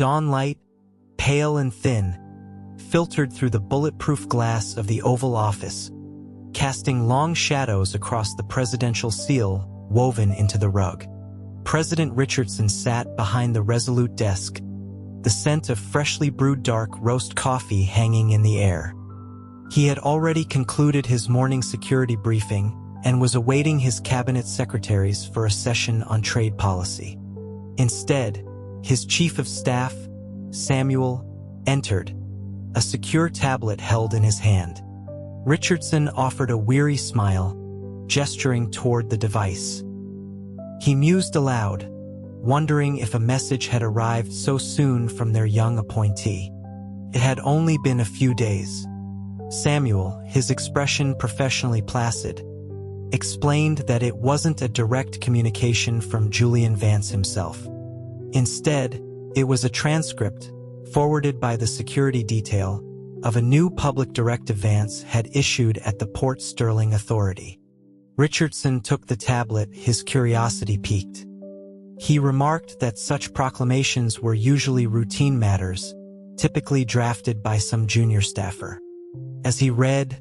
dawn light, pale and thin, filtered through the bulletproof glass of the Oval Office, casting long shadows across the presidential seal woven into the rug. President Richardson sat behind the resolute desk, the scent of freshly brewed dark roast coffee hanging in the air. He had already concluded his morning security briefing and was awaiting his cabinet secretaries for a session on trade policy. Instead, his chief of staff, Samuel, entered, a secure tablet held in his hand. Richardson offered a weary smile, gesturing toward the device. He mused aloud, wondering if a message had arrived so soon from their young appointee. It had only been a few days. Samuel, his expression professionally placid, explained that it wasn't a direct communication from Julian Vance himself. Instead, it was a transcript, forwarded by the security detail, of a new public directive Vance had issued at the Port Sterling Authority. Richardson took the tablet, his curiosity piqued. He remarked that such proclamations were usually routine matters, typically drafted by some junior staffer. As he read,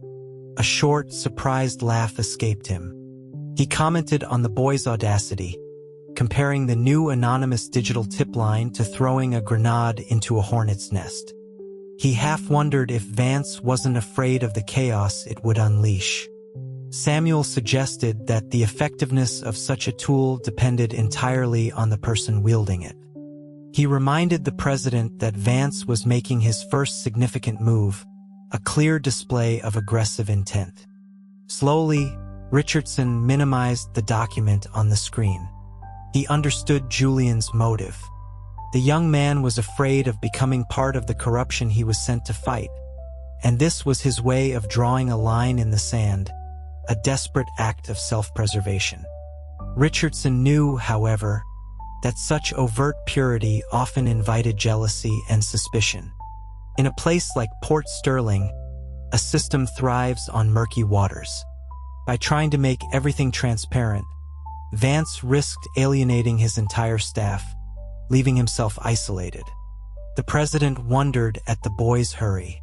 a short, surprised laugh escaped him. He commented on the boy's audacity, comparing the new anonymous digital tip line to throwing a grenade into a hornet's nest. He half wondered if Vance wasn't afraid of the chaos it would unleash. Samuel suggested that the effectiveness of such a tool depended entirely on the person wielding it. He reminded the president that Vance was making his first significant move, a clear display of aggressive intent. Slowly, Richardson minimized the document on the screen. He understood Julian's motive. The young man was afraid of becoming part of the corruption he was sent to fight, and this was his way of drawing a line in the sand, a desperate act of self-preservation. Richardson knew, however, that such overt purity often invited jealousy and suspicion. In a place like Port Sterling, a system thrives on murky waters. By trying to make everything transparent, Vance risked alienating his entire staff, leaving himself isolated. The president wondered at the boy's hurry.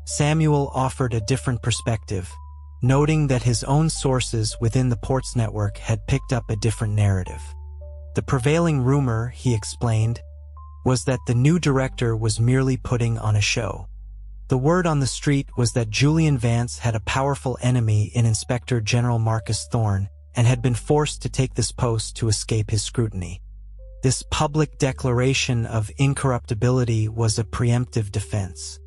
Samuel offered a different perspective, noting that his own sources within the Ports network had picked up a different narrative. The prevailing rumor, he explained, was that the new director was merely putting on a show. The word on the street was that Julian Vance had a powerful enemy in Inspector General Marcus Thorne and had been forced to take this post to escape his scrutiny. This public declaration of incorruptibility was a preemptive defense.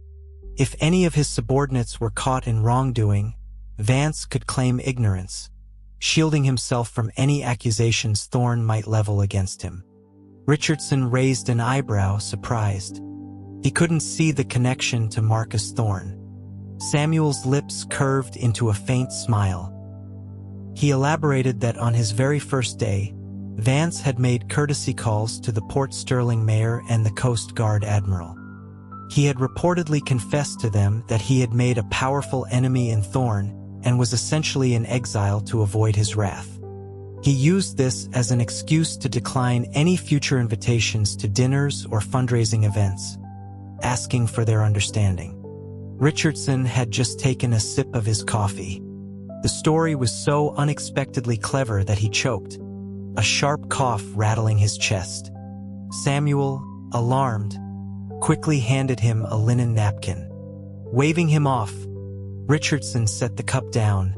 If any of his subordinates were caught in wrongdoing, Vance could claim ignorance, shielding himself from any accusations Thorne might level against him. Richardson raised an eyebrow, surprised. He couldn't see the connection to Marcus Thorne. Samuel's lips curved into a faint smile. He elaborated that on his very first day, Vance had made courtesy calls to the Port Sterling mayor and the Coast Guard admiral. He had reportedly confessed to them that he had made a powerful enemy in Thorne and was essentially in exile to avoid his wrath. He used this as an excuse to decline any future invitations to dinners or fundraising events, asking for their understanding. Richardson had just taken a sip of his coffee. The story was so unexpectedly clever that he choked, a sharp cough rattling his chest. Samuel, alarmed, quickly handed him a linen napkin. Waving him off, Richardson set the cup down,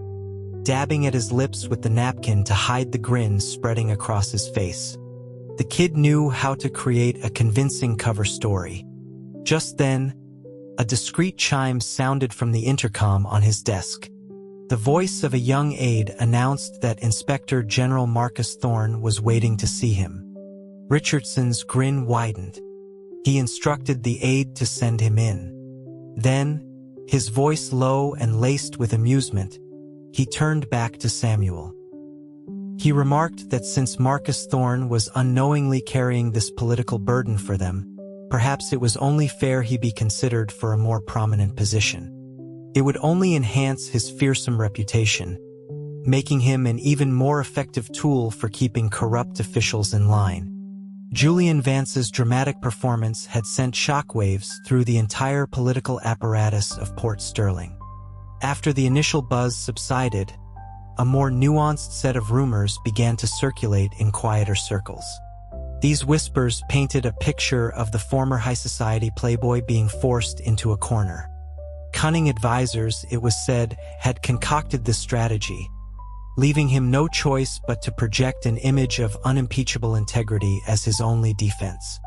dabbing at his lips with the napkin to hide the grin spreading across his face. The kid knew how to create a convincing cover story. Just then, a discreet chime sounded from the intercom on his desk. The voice of a young aide announced that Inspector General Marcus Thorne was waiting to see him. Richardson's grin widened. He instructed the aide to send him in. Then, his voice low and laced with amusement, he turned back to Samuel. He remarked that since Marcus Thorne was unknowingly carrying this political burden for them, perhaps it was only fair he be considered for a more prominent position. It would only enhance his fearsome reputation, making him an even more effective tool for keeping corrupt officials in line. Julian Vance's dramatic performance had sent shockwaves through the entire political apparatus of Port Sterling. After the initial buzz subsided, a more nuanced set of rumors began to circulate in quieter circles. These whispers painted a picture of the former high society playboy being forced into a corner. Cunning advisors, it was said, had concocted this strategy, leaving him no choice but to project an image of unimpeachable integrity as his only defense.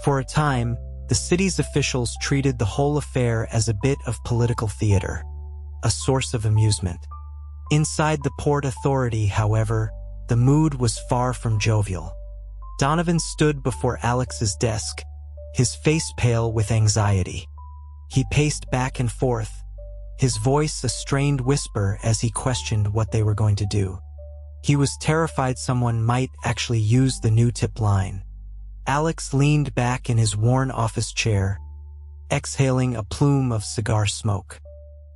For a time, the city's officials treated the whole affair as a bit of political theater, a source of amusement. Inside the Port Authority, however, the mood was far from jovial. Donovan stood before Alex's desk, his face pale with anxiety. He paced back and forth, his voice a strained whisper as he questioned what they were going to do. He was terrified someone might actually use the new tip line. Alex leaned back in his worn office chair, exhaling a plume of cigar smoke.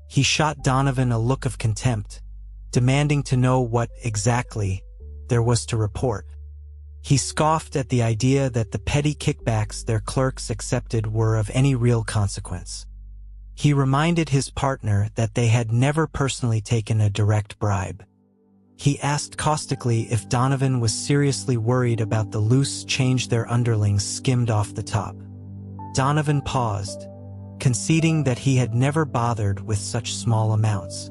He shot Donovan a look of contempt, demanding to know what exactly there was to report. He scoffed at the idea that the petty kickbacks their clerks accepted were of any real consequence. He reminded his partner that they had never personally taken a direct bribe. He asked caustically if Donovan was seriously worried about the loose change their underlings skimmed off the top. Donovan paused, conceding that he had never bothered with such small amounts.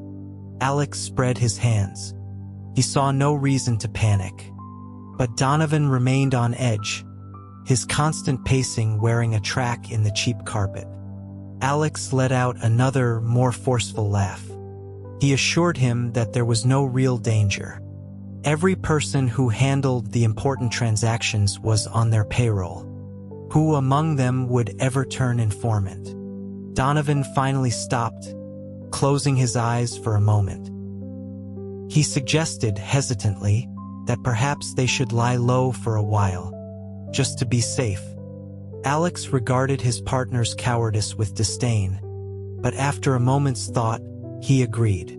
Alex spread his hands. He saw no reason to panic. But Donovan remained on edge, his constant pacing wearing a track in the cheap carpet. Alex let out another, more forceful laugh. He assured him that there was no real danger. Every person who handled the important transactions was on their payroll. Who among them would ever turn informant? Donovan finally stopped, closing his eyes for a moment. He suggested, hesitantly, that perhaps they should lie low for a while, just to be safe. Alex regarded his partner's cowardice with disdain, but after a moment's thought, he agreed.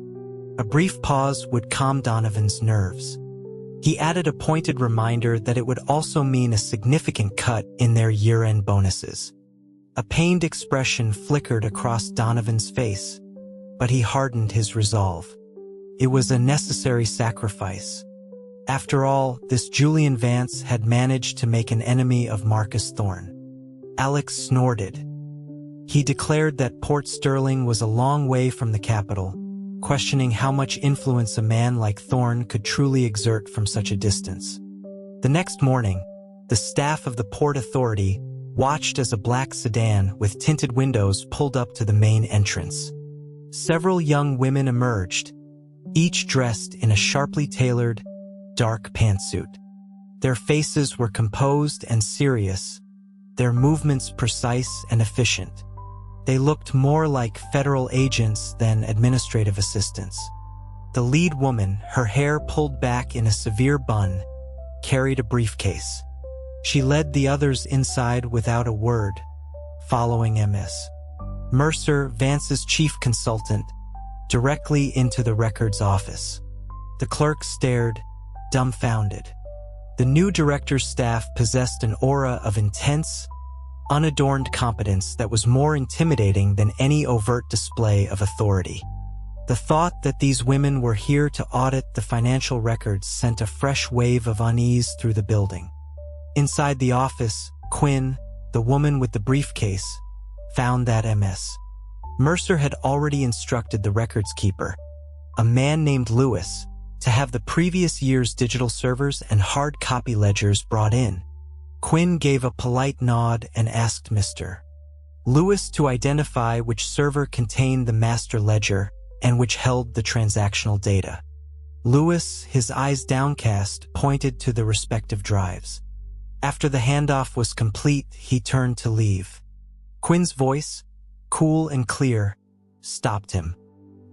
A brief pause would calm Donovan's nerves. He added a pointed reminder that it would also mean a significant cut in their year-end bonuses. A pained expression flickered across Donovan's face, but he hardened his resolve. It was a necessary sacrifice. After all, this Julian Vance had managed to make an enemy of Marcus Thorne. Alex snorted. He declared that Port Sterling was a long way from the capital, questioning how much influence a man like Thorne could truly exert from such a distance. The next morning, the staff of the Port Authority watched as a black sedan with tinted windows pulled up to the main entrance. Several young women emerged, each dressed in a sharply tailored, dark pantsuit. Their faces were composed and serious, their movements precise and efficient. They looked more like federal agents than administrative assistants. The lead woman, her hair pulled back in a severe bun, carried a briefcase. She led the others inside without a word, following Ms. Mercer, Vance's chief consultant, directly into the records office. The clerk stared, dumbfounded. The new director's staff possessed an aura of intense, unadorned competence that was more intimidating than any overt display of authority. The thought that these women were here to audit the financial records sent a fresh wave of unease through the building. Inside the office, Quinn, the woman with the briefcase, found that Ms. Mercer had already instructed the records keeper, a man named Lewis, to have the previous year's digital servers and hard copy ledgers brought in. Quinn gave a polite nod and asked Mr. Lewis to identify which server contained the master ledger and which held the transactional data. Lewis, his eyes downcast, pointed to the respective drives. After the handoff was complete, he turned to leave. Quinn's voice, cool and clear, stopped him.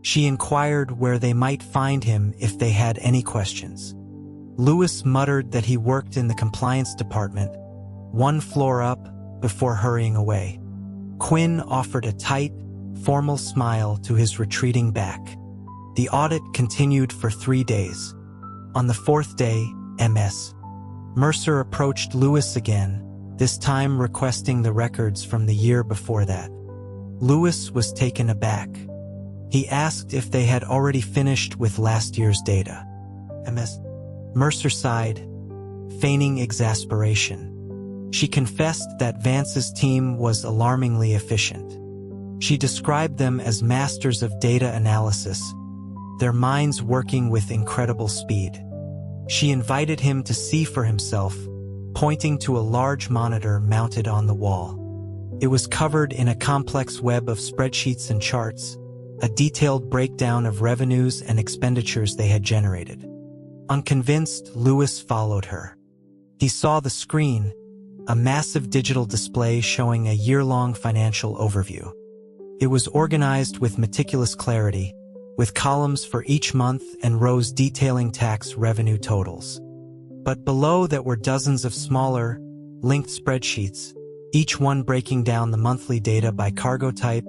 She inquired where they might find him if they had any questions. Lewis muttered that he worked in the compliance department, one floor up, before hurrying away. Quinn offered a tight, formal smile to his retreating back. The audit continued for 3 days. On the 4th day, Ms. Mercer approached Lewis again, this time requesting the records from the year before that. Lewis was taken aback. He asked if they had already finished with last year's data. Mercer sighed, feigning exasperation. She confessed that Vance's team was alarmingly efficient. She described them as masters of data analysis, their minds working with incredible speed. She invited him to see for himself, pointing to a large monitor mounted on the wall. It was covered in a complex web of spreadsheets and charts, a detailed breakdown of revenues and expenditures they had generated. Unconvinced, Lewis followed her. He saw the screen, a massive digital display showing a year-long financial overview. It was organized with meticulous clarity, with columns for each month and rows detailing tax revenue totals. But below that were dozens of smaller, linked spreadsheets, each one breaking down the monthly data by cargo type,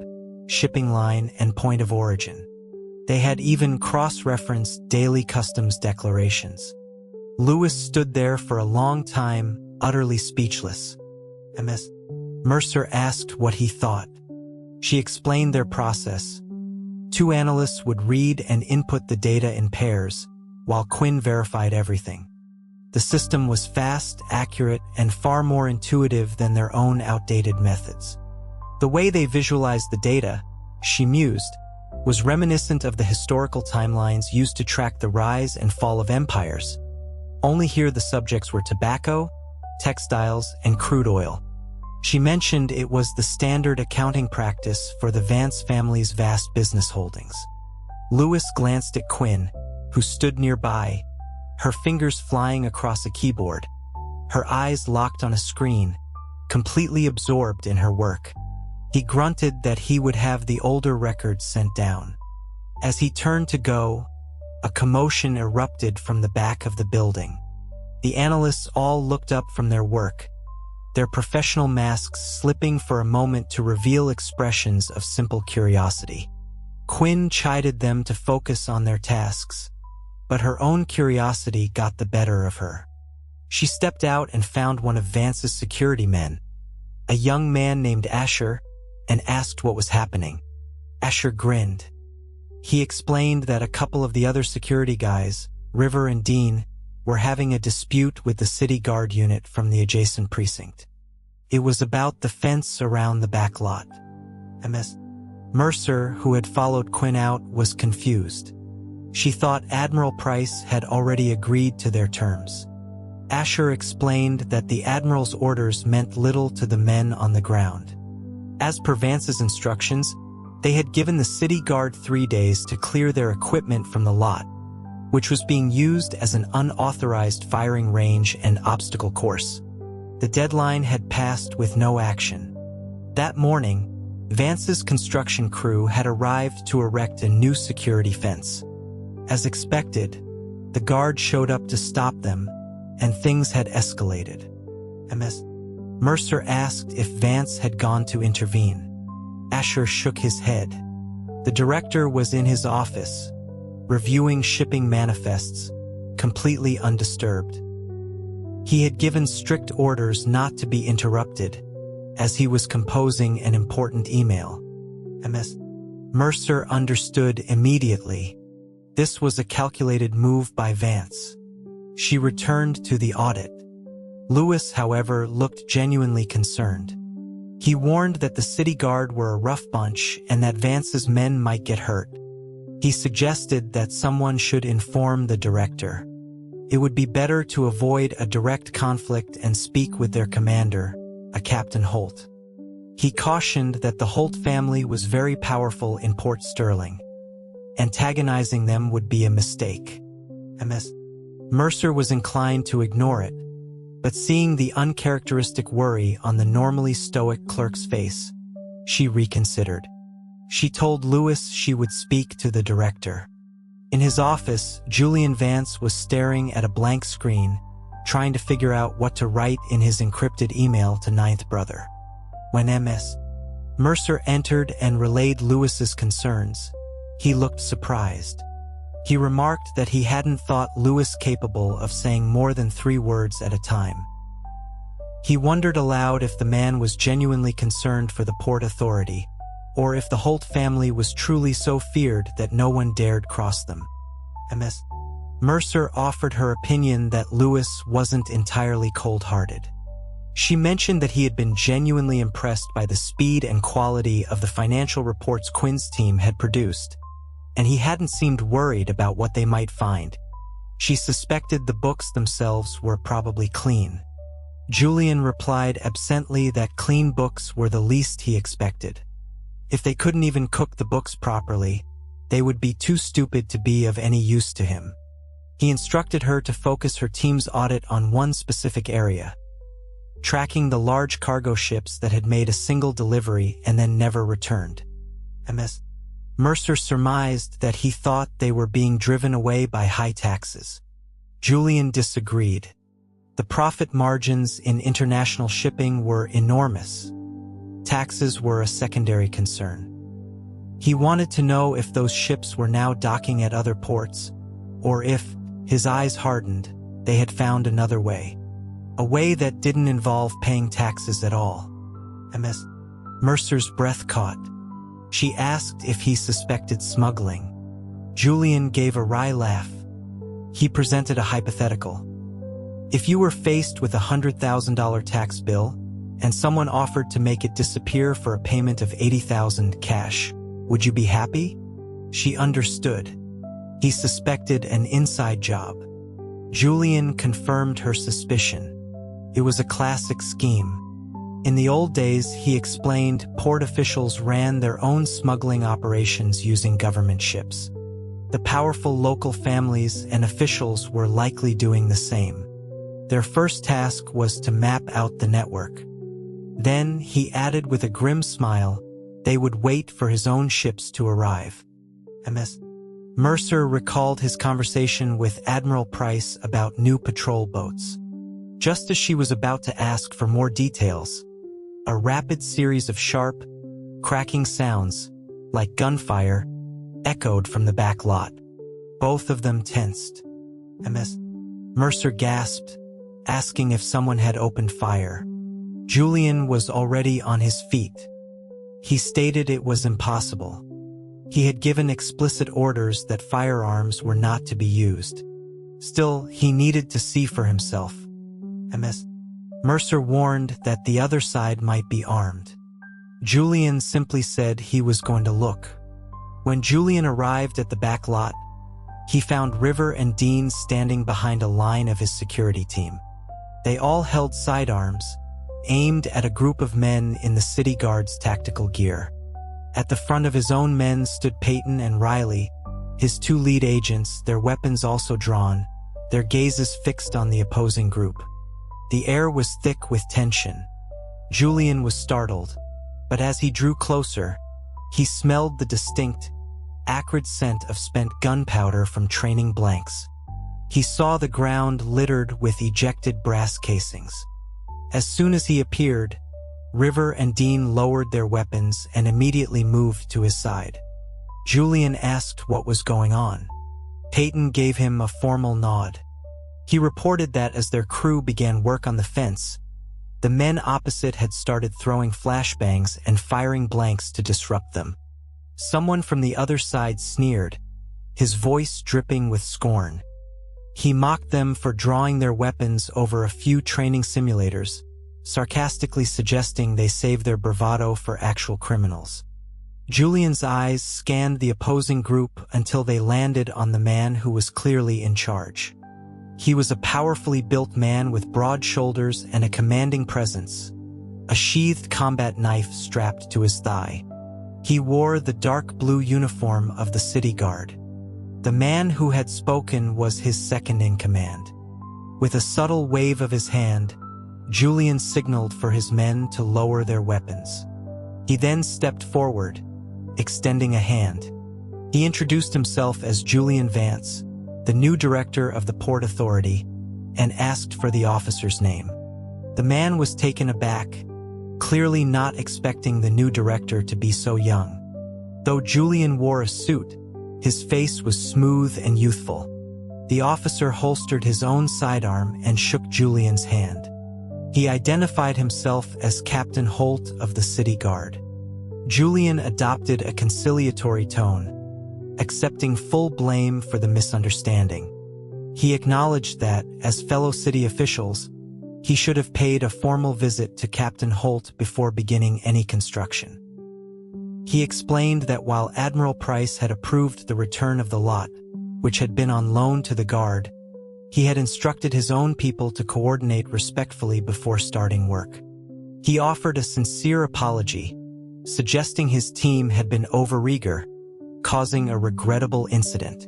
shipping line, and point of origin. They had even cross-referenced daily customs declarations. Lewis stood there for a long time, utterly speechless. Mercer asked what he thought. She explained their process. 2 analysts would read and input the data in pairs, while Quinn verified everything. The system was fast, accurate, and far more intuitive than their own outdated methods. The way they visualized the data, she mused, was reminiscent of the historical timelines used to track the rise and fall of empires. Only here the subjects were tobacco, textiles, and crude oil. She mentioned it was the standard accounting practice for the Vance family's vast business holdings. Lewis glanced at Quinn, who stood nearby, her fingers flying across a keyboard, her eyes locked on a screen, completely absorbed in her work. He grunted that he would have the older records sent down. As he turned to go, a commotion erupted from the back of the building. The analysts all looked up from their work, their professional masks slipping for a moment to reveal expressions of simple curiosity. Quinn chided them to focus on their tasks, but her own curiosity got the better of her. She stepped out and found one of Vance's security men, a young man named Asher, and asked what was happening. Asher grinned. He explained that a couple of the other security guys, River and Dean, were having a dispute with the city guard unit from the adjacent precinct. It was about the fence around the back lot. Mercer, who had followed Quinn out, was confused. She thought Admiral Price had already agreed to their terms. Asher explained that the Admiral's orders meant little to the men on the ground. As per Vance's instructions, they had given the city guard 3 days to clear their equipment from the lot, which was being used as an unauthorized firing range and obstacle course. The deadline had passed with no action. That morning, Vance's construction crew had arrived to erect a new security fence. As expected, the guard showed up to stop them, and things had escalated. Mercer asked if Vance had gone to intervene. Asher shook his head. The director was in his office, reviewing shipping manifests, completely undisturbed. He had given strict orders not to be interrupted, as he was composing an important email. Mercer understood immediately. This was a calculated move by Vance. She returned to the audit. Lewis, however, looked genuinely concerned. He warned that the city guard were a rough bunch and that Vance's men might get hurt. He suggested that someone should inform the director. It would be better to avoid a direct conflict and speak with their commander, a Captain Holt. He cautioned that the Holt family was very powerful in Port Sterling. Antagonizing them would be a mistake. Mercer was inclined to ignore it, but seeing the uncharacteristic worry on the normally stoic clerk's face, she reconsidered. She told Lewis she would speak to the director. In his office, Julian Vance was staring at a blank screen, trying to figure out what to write in his encrypted email to Ninth Brother. When Mercer entered and relayed Lewis's concerns, he looked surprised. He remarked that he hadn't thought Lewis capable of saying more than 3 words at a time. He wondered aloud if the man was genuinely concerned for the Port Authority, or if the Holt family was truly so feared that no one dared cross them. Ms. Mercer offered her opinion that Lewis wasn't entirely cold-hearted. She mentioned that he had been genuinely impressed by the speed and quality of the financial reports Quinn's team had produced, and he hadn't seemed worried about what they might find. She suspected the books themselves were probably clean. Julian replied absently that clean books were the least he expected. If they couldn't even cook the books properly, they would be too stupid to be of any use to him. He instructed her to focus her team's audit on one specific area, tracking the large cargo ships that had made a single delivery and then never returned. Ms. Mercer surmised that he thought they were being driven away by high taxes. Julian disagreed. The profit margins in international shipping were enormous. Taxes were a secondary concern. He wanted to know if those ships were now docking at other ports, or if, his eyes hardened, they had found another way. A way that didn't involve paying taxes at all. Ms. Mercer's breath caught. She asked if he suspected smuggling. Julian gave a wry laugh. He presented a hypothetical. If you were faced with a $100,000 tax bill, and someone offered to make it disappear for a payment of $80,000 cash, would you be happy? She understood. He suspected an inside job. Julian confirmed her suspicion. It was a classic scheme. In the old days, he explained, port officials ran their own smuggling operations using government ships. The powerful local families and officials were likely doing the same. Their first task was to map out the network. Then, he added with a grim smile, they would wait for his own ships to arrive. Ms. Mercer recalled his conversation with Admiral Price about new patrol boats. Just as she was about to ask for more details, a rapid series of sharp, cracking sounds, like gunfire, echoed from the back lot. Both of them tensed. Ms. Mercer gasped, asking if someone had opened fire. Julian was already on his feet. He stated it was impossible. He had given explicit orders that firearms were not to be used. Still, he needed to see for himself. Ms. Mercer warned that the other side might be armed. Julian simply said he was going to look. When Julian arrived at the back lot, he found River and Dean standing behind a line of his security team. They all held sidearms, aimed at a group of men in the city guard's tactical gear. At the front of his own men stood Peyton and Riley, his 2 lead agents, their weapons also drawn, their gazes fixed on the opposing group. The air was thick with tension. Julian was startled, but as he drew closer, he smelled the distinct, acrid scent of spent gunpowder from training blanks. He saw the ground littered with ejected brass casings. As soon as he appeared, River and Dean lowered their weapons and immediately moved to his side. Julian asked what was going on. Peyton gave him a formal nod. He reported that as their crew began work on the fence, the men opposite had started throwing flashbangs and firing blanks to disrupt them. Someone from the other side sneered, his voice dripping with scorn. He mocked them for drawing their weapons over a few training simulators, sarcastically suggesting they save their bravado for actual criminals. Julian's eyes scanned the opposing group until they landed on the man who was clearly in charge. He was a powerfully built man with broad shoulders and a commanding presence, a sheathed combat knife strapped to his thigh. He wore the dark blue uniform of the city guard. The man who had spoken was his second-in-command. With a subtle wave of his hand, Julian signaled for his men to lower their weapons. He then stepped forward, extending a hand. He introduced himself as Julian Vance, the new director of the Port Authority, and asked for the officer's name. The man was taken aback, clearly not expecting the new director to be so young. Though Julian wore a suit, His face was smooth and youthful. The officer holstered his own sidearm and shook Julian's hand. He identified himself as Captain Holt of the City Guard. Julian adopted a conciliatory tone, accepting full blame for the misunderstanding. He acknowledged that, as fellow city officials, he should have paid a formal visit to Captain Holt before beginning any construction. He explained that while Admiral Price had approved the return of the lot, which had been on loan to the Guard, he had instructed his own people to coordinate respectfully before starting work. He offered a sincere apology, suggesting his team had been overeager, causing a regrettable incident.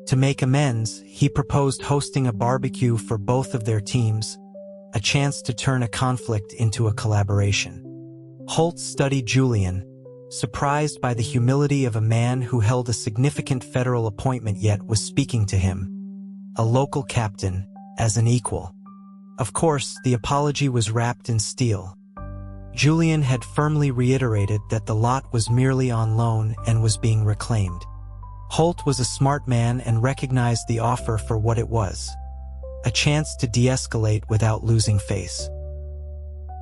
To make amends, he proposed hosting a barbecue for both of their teams, a chance to turn a conflict into a collaboration. Holt studied Julian, surprised by the humility of a man who held a significant federal appointment yet was speaking to him, a local captain, as an equal. Of course, the apology was wrapped in steel. Julian had firmly reiterated that the lot was merely on loan and was being reclaimed. Holt was a smart man and recognized the offer for what it was, a chance to de-escalate without losing face.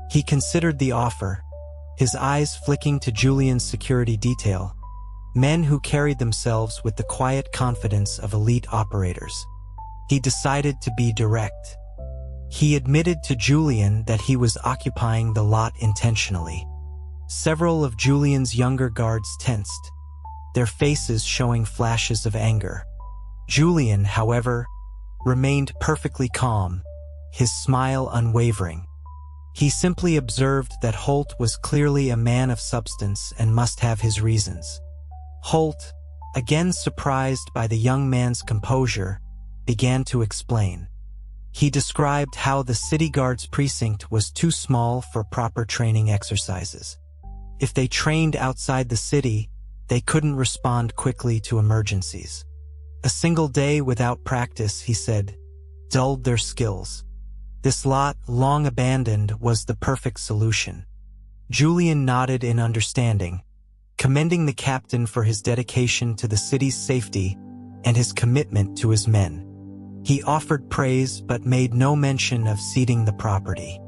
He considered the offer, his eyes flicking to Julian's security detail, men who carried themselves with the quiet confidence of elite operators. He decided to be direct. He admitted to Julian that he was occupying the lot intentionally. Several of Julian's younger guards tensed, their faces showing flashes of anger. Julian, however, remained perfectly calm, his smile unwavering. He simply observed that Holt was clearly a man of substance and must have his reasons. Holt, again surprised by the young man's composure, began to explain. He described how the City Guard's precinct was too small for proper training exercises. If they trained outside the city, they couldn't respond quickly to emergencies. A single day without practice, he said, dulled their skills. This lot, long abandoned, was the perfect solution. Julian nodded in understanding, commending the captain for his dedication to the city's safety and his commitment to his men. He offered praise but made no mention of ceding the property.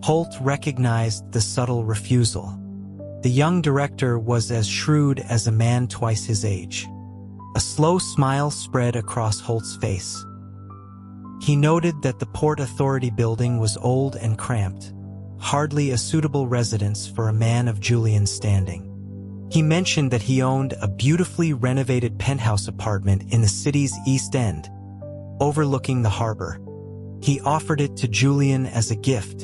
Holt recognized the subtle refusal. The young director was as shrewd as a man twice his age. A slow smile spread across Holt's face. He noted that the Port Authority building was old and cramped, hardly a suitable residence for a man of Julian's standing. He mentioned that he owned a beautifully renovated penthouse apartment in the city's East End, overlooking the harbor. He offered it to Julian as a gift,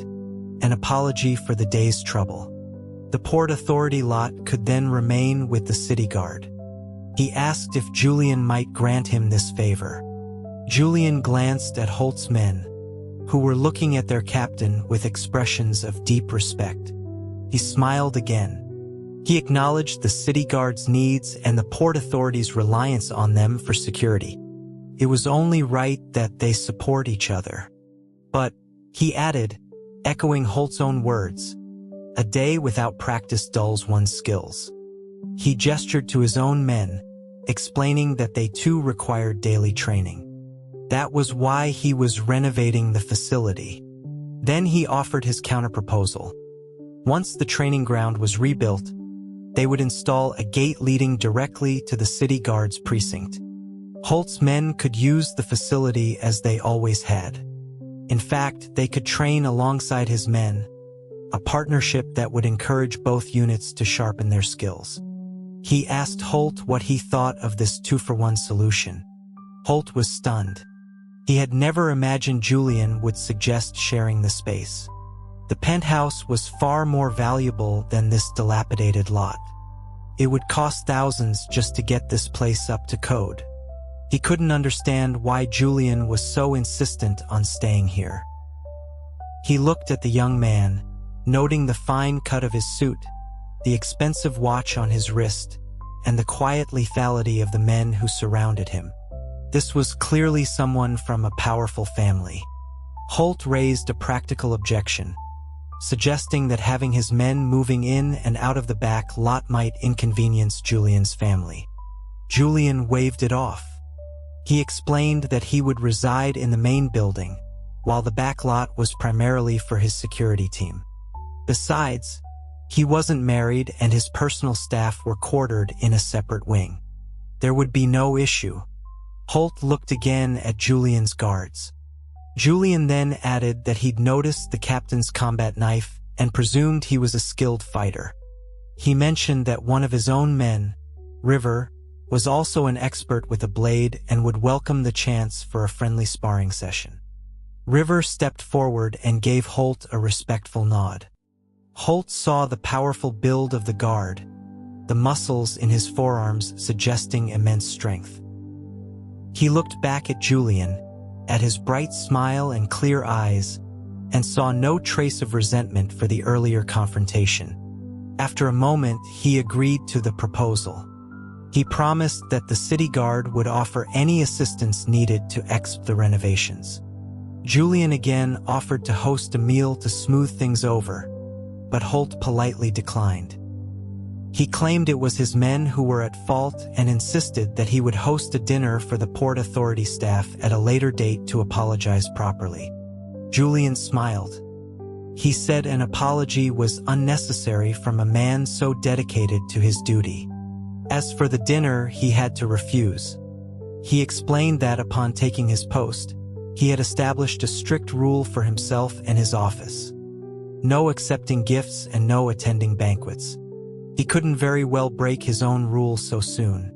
an apology for the day's trouble. The Port Authority lot could then remain with the City Guard. He asked if Julian might grant him this favor. Julian glanced at Holt's men, who were looking at their captain with expressions of deep respect. He smiled again. He acknowledged the City Guard's needs and the Port Authority's reliance on them for security. It was only right that they support each other. But, he added, echoing Holt's own words, a day without practice dulls one's skills. He gestured to his own men, explaining that they too required daily training. That was why he was renovating the facility. Then he offered his counterproposal. Once the training ground was rebuilt, they would install a gate leading directly to the City Guard's precinct. Holt's men could use the facility as they always had. In fact, they could train alongside his men, a partnership that would encourage both units to sharpen their skills. He asked Holt what he thought of this two-for-one solution. Holt was stunned. He had never imagined Julian would suggest sharing the space. The penthouse was far more valuable than this dilapidated lot. It would cost thousands just to get this place up to code. He couldn't understand why Julian was so insistent on staying here. He looked at the young man, noting the fine cut of his suit, the expensive watch on his wrist, and the quiet lethality of the men who surrounded him. This was clearly someone from a powerful family. Holt raised a practical objection, suggesting that having his men moving in and out of the back lot might inconvenience Julian's family. Julian waved it off. He explained that he would reside in the main building, while the back lot was primarily for his security team. Besides, he wasn't married and his personal staff were quartered in a separate wing. There would be no issue. Holt looked again at Julian's guards. Julian then added that he'd noticed the captain's combat knife and presumed he was a skilled fighter. He mentioned that one of his own men, River, was also an expert with a blade and would welcome the chance for a friendly sparring session. River stepped forward and gave Holt a respectful nod. Holt saw the powerful build of the guard, the muscles in his forearms suggesting immense strength. He looked back at Julian, at his bright smile and clear eyes, and saw no trace of resentment for the earlier confrontation. After a moment, he agreed to the proposal. He promised that the city guard would offer any assistance needed to exp the renovations. Julian again offered to host a meal to smooth things over, but Holt politely declined. He claimed it was his men who were at fault and insisted that he would host a dinner for the Port Authority staff at a later date to apologize properly. Julian smiled. He said an apology was unnecessary from a man so dedicated to his duty. As for the dinner, he had to refuse. He explained that upon taking his post, he had established a strict rule for himself and his office. No accepting gifts and no attending banquets. He couldn't very well break his own rules so soon.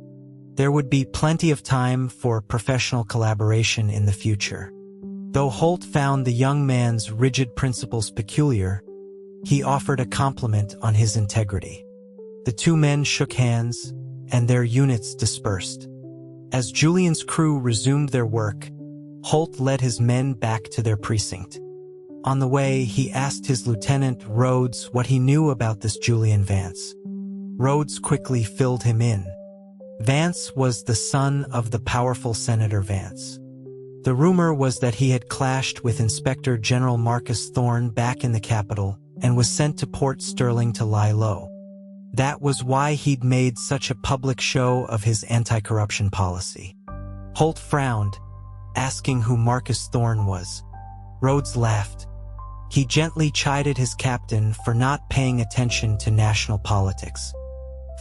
There would be plenty of time for professional collaboration in the future. Though Holt found the young man's rigid principles peculiar, he offered a compliment on his integrity. The two men shook hands, and their units dispersed. As Julian's crew resumed their work, Holt led his men back to their precinct. On the way, he asked his lieutenant, Rhodes, what he knew about this Julian Vance. Rhodes quickly filled him in. Vance was the son of the powerful Senator Vance. The rumor was that he had clashed with Inspector General Marcus Thorne back in the capital and was sent to Port Sterling to lie low. That was why he'd made such a public show of his anti-corruption policy. Holt frowned, asking who Marcus Thorne was. Rhodes laughed. He gently chided his captain for not paying attention to national politics.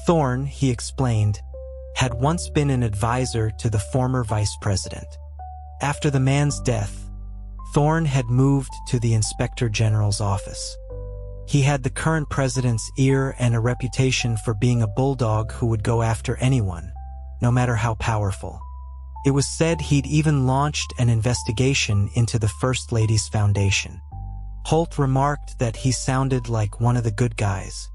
Thorne, he explained, had once been an advisor to the former vice president. After the man's death, Thorne had moved to the Inspector General's office. He had the current president's ear and a reputation for being a bulldog who would go after anyone, no matter how powerful. It was said he'd even launched an investigation into the First Lady's foundation. Holt remarked that he sounded like one of the good guys.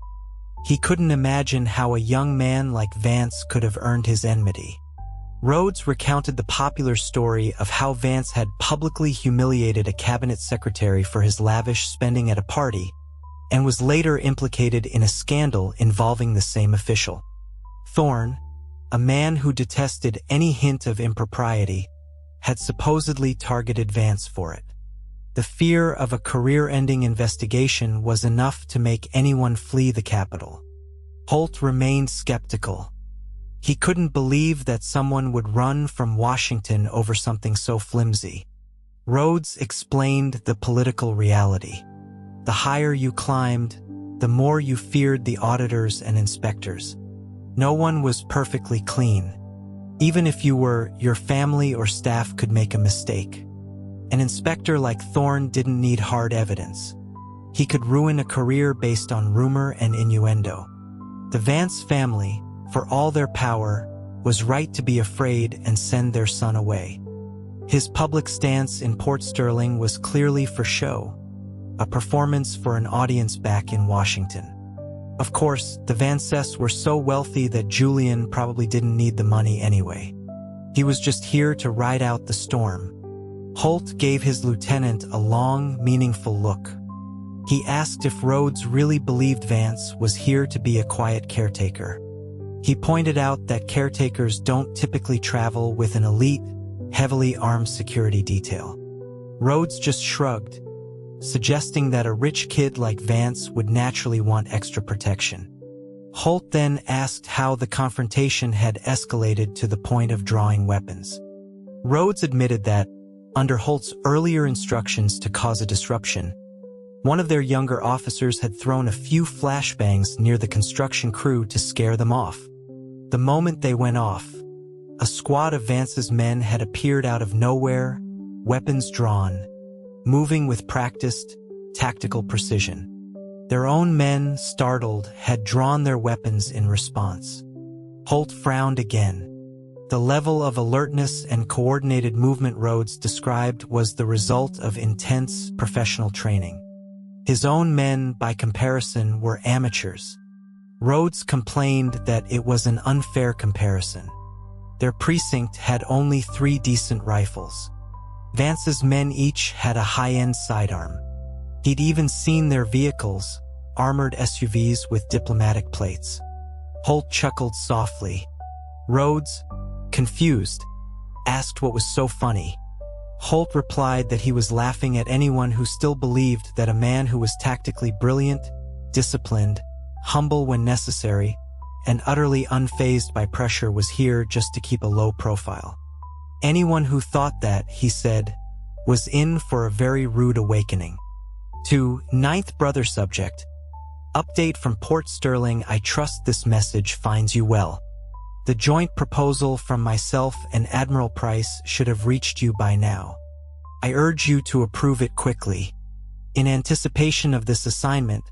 He couldn't imagine how a young man like Vance could have earned his enmity. Rhodes recounted the popular story of how Vance had publicly humiliated a cabinet secretary for his lavish spending at a party, and was later implicated in a scandal involving the same official. Thorne, a man who detested any hint of impropriety, had supposedly targeted Vance for it. The fear of a career-ending investigation was enough to make anyone flee the capital. Holt remained skeptical. He couldn't believe that someone would run from Washington over something so flimsy. Rhodes explained the political reality. The higher you climbed, the more you feared the auditors and inspectors. No one was perfectly clean. Even if you were, your family or staff could make a mistake. An inspector like Thorne didn't need hard evidence. He could ruin a career based on rumor and innuendo. The Vance family, for all their power, was right to be afraid and send their son away. His public stance in Port Sterling was clearly for show, a performance for an audience back in Washington. Of course, the Vances were so wealthy that Julian probably didn't need the money anyway. He was just here to ride out the storm. Holt gave his lieutenant a long, meaningful look. He asked if Rhodes really believed Vance was here to be a quiet caretaker. He pointed out that caretakers don't typically travel with an elite, heavily armed security detail. Rhodes just shrugged, suggesting that a rich kid like Vance would naturally want extra protection. Holt then asked how the confrontation had escalated to the point of drawing weapons. Rhodes admitted that, under Holt's earlier instructions to cause a disruption, one of their younger officers had thrown a few flashbangs near the construction crew to scare them off. The moment they went off, a squad of Vance's men had appeared out of nowhere, weapons drawn, moving with practiced, tactical precision. Their own men, startled, had drawn their weapons in response. Holt frowned again. The level of alertness and coordinated movement Rhodes described was the result of intense professional training. His own men, by comparison, were amateurs. Rhodes complained that it was an unfair comparison. Their precinct had only 3 decent rifles. Vance's men each had a high-end sidearm. He'd even seen their vehicles, armored SUVs with diplomatic plates. Holt chuckled softly. Rhodes, confused, asked what was so funny. Holt replied that he was laughing at anyone who still believed that a man who was tactically brilliant, disciplined, humble when necessary, and utterly unfazed by pressure was here just to keep a low profile. Anyone who thought that, he said, was in for a very rude awakening. To Ninth Brother Subject. Update from Port Sterling. I trust this message finds you well. The joint proposal from myself and Admiral Price should have reached you by now. I urge you to approve it quickly. In anticipation of this assignment,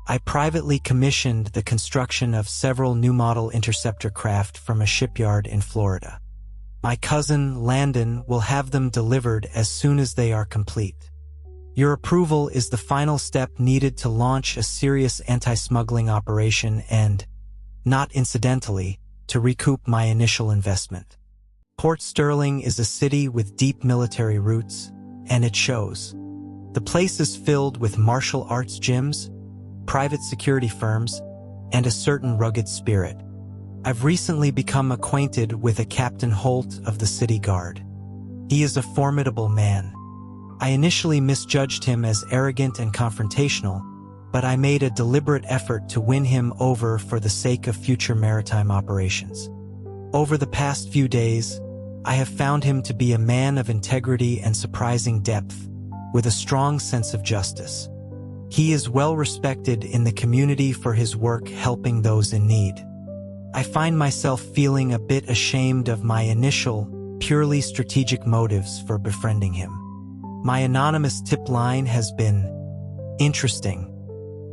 I privately commissioned the construction of several new model interceptor craft from a shipyard in Florida. My cousin, Landon, will have them delivered as soon as they are complete. Your approval is the final step needed to launch a serious anti-smuggling operation and, not incidentally, to recoup my initial investment. Port Sterling is a city with deep military roots, and it shows. The place is filled with martial arts gyms, private security firms, and a certain rugged spirit. I've recently become acquainted with a Captain Holt of the City Guard. He is a formidable man. I initially misjudged him as arrogant and confrontational, but I made a deliberate effort to win him over for the sake of future maritime operations. Over the past few days, I have found him to be a man of integrity and surprising depth, with a strong sense of justice. He is well respected in the community for his work helping those in need. I find myself feeling a bit ashamed of my initial, purely strategic motives for befriending him. My anonymous tip line has been interesting.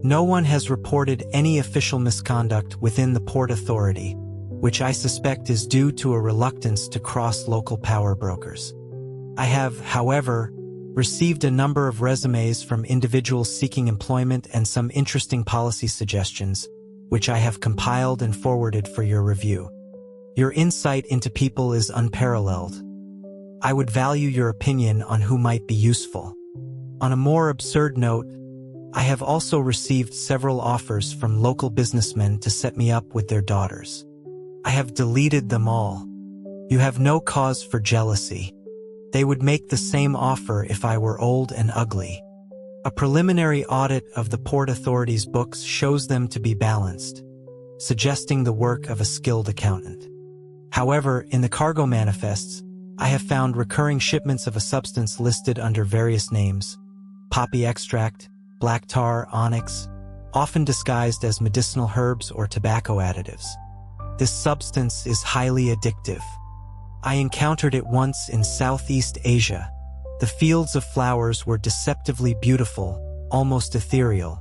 No one has reported any official misconduct within the Port Authority, which I suspect is due to a reluctance to cross local power brokers. I have, however, received a number of resumes from individuals seeking employment and some interesting policy suggestions, which I have compiled and forwarded for your review. Your insight into people is unparalleled. I would value your opinion on who might be useful. On a more absurd note, I have also received several offers from local businessmen to set me up with their daughters. I have deleted them all. You have no cause for jealousy. They would make the same offer if I were old and ugly. A preliminary audit of the Port Authority's books shows them to be balanced, suggesting the work of a skilled accountant. However, in the cargo manifests, I have found recurring shipments of a substance listed under various names: poppy extract, black tar, onyx, often disguised as medicinal herbs or tobacco additives. This substance is highly addictive. I encountered it once in Southeast Asia. The fields of flowers were deceptively beautiful, almost ethereal.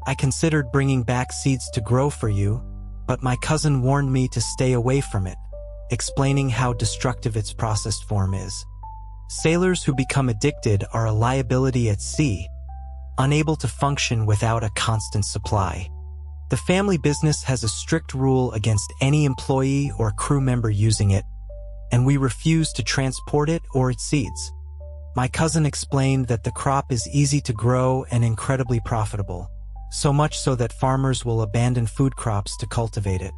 I considered bringing back seeds to grow for you, but my cousin warned me to stay away from it, explaining how destructive its processed form is. Sailors who become addicted are a liability at sea, unable to function without a constant supply. The family business has a strict rule against any employee or crew member using it, and we refuse to transport it or its seeds. My cousin explained that the crop is easy to grow and incredibly profitable, so much so that farmers will abandon food crops to cultivate it,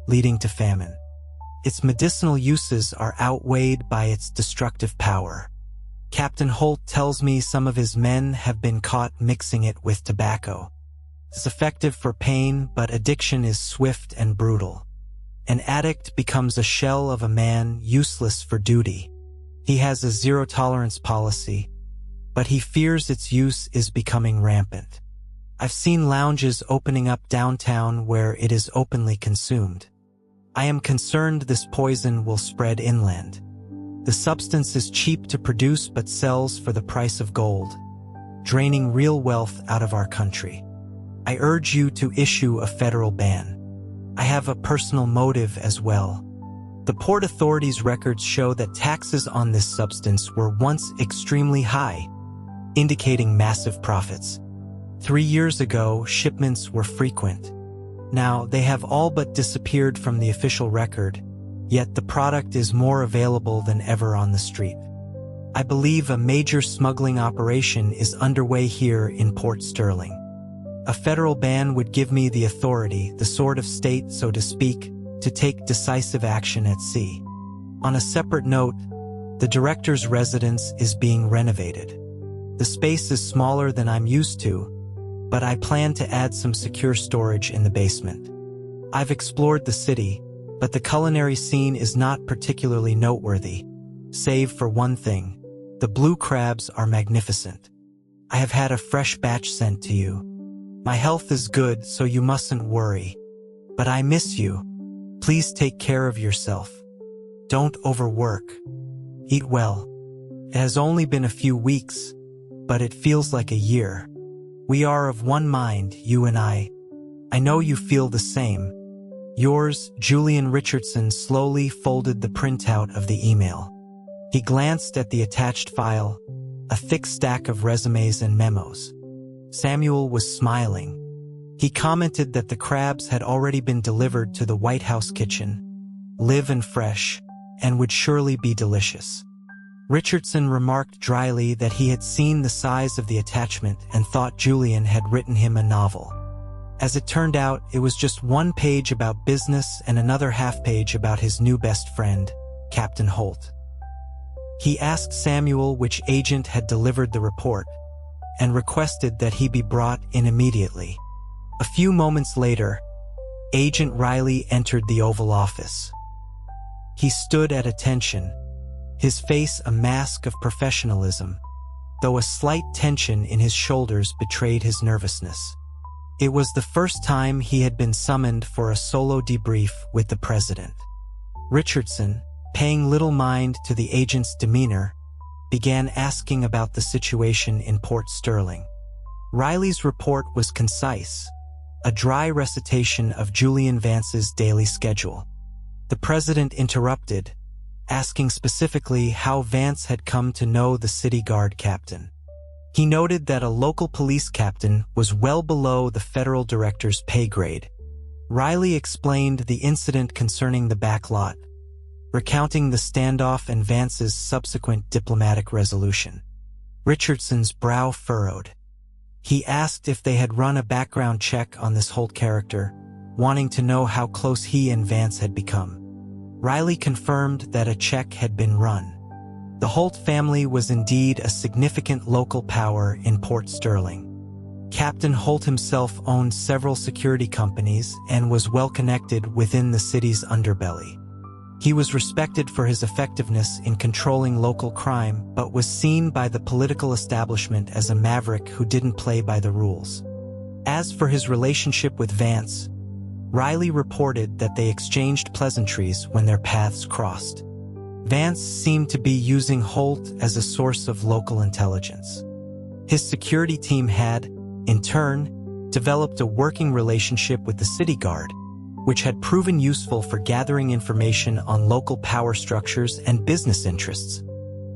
leading to famine. Its medicinal uses are outweighed by its destructive power. Captain Holt tells me some of his men have been caught mixing it with tobacco. is effective for pain, but addiction is swift and brutal. An addict becomes a shell of a man useless for duty. He has a zero-tolerance policy, but he fears its use is becoming rampant. I've seen lounges opening up downtown where it is openly consumed. I am concerned this poison will spread inland. The substance is cheap to produce but sells for the price of gold, draining real wealth out of our country. I urge you to issue a federal ban. I have a personal motive as well. The Port Authority's records show that taxes on this substance were once extremely high, indicating massive profits. 3 years ago, shipments were frequent. Now, they have all but disappeared from the official record, yet the product is more available than ever on the street. I believe a major smuggling operation is underway here in Port Sterling. A federal ban would give me the authority, the sword of state, so to speak, to take decisive action at sea. On a separate note, the director's residence is being renovated. The space is smaller than I'm used to, but I plan to add some secure storage in the basement. I've explored the city, but the culinary scene is not particularly noteworthy, save for one thing. The blue crabs are magnificent. I have had a fresh batch sent to you. My health is good, so you mustn't worry. But I miss you. Please take care of yourself. Don't overwork. Eat well. It has only been a few weeks, but it feels like a year. We are of one mind, you and I. I know you feel the same. Yours, Julian Richardson, slowly folded the printout of the email. He glanced at the attached file, a thick stack of resumes and memos. Samuel was smiling. He commented that the crabs had already been delivered to the White House kitchen, live and fresh, and would surely be delicious. Richardson remarked dryly that he had seen the size of the attachment and thought Julian had written him a novel. As it turned out, it was just one page about business and another half page about his new best friend, Captain Holt. He asked Samuel which agent had delivered the report, and requested that he be brought in immediately. A few moments later, Agent Riley entered the Oval Office. He stood at attention, his face a mask of professionalism, though a slight tension in his shoulders betrayed his nervousness. It was the first time he had been summoned for a solo debrief with the president. Richardson, paying little mind to the agent's demeanor, began asking about the situation in Port Sterling. Riley's report was concise, a dry recitation of Julian Vance's daily schedule. The president interrupted, asking specifically how Vance had come to know the city guard captain. He noted that a local police captain was well below the federal director's pay grade. Riley explained the incident concerning the back lot, recounting the standoff and Vance's subsequent diplomatic resolution. Richardson's brow furrowed. He asked if they had run a background check on this Holt character, wanting to know how close he and Vance had become. Riley confirmed that a check had been run. The Holt family was indeed a significant local power in Port Sterling. Captain Holt himself owned several security companies and was well connected within the city's underbelly. He was respected for his effectiveness in controlling local crime, but was seen by the political establishment as a maverick who didn't play by the rules. As for his relationship with Vance, Riley reported that they exchanged pleasantries when their paths crossed. Vance seemed to be using Holt as a source of local intelligence. His security team had, in turn, developed a working relationship with the city guard, which had proven useful for gathering information on local power structures and business interests.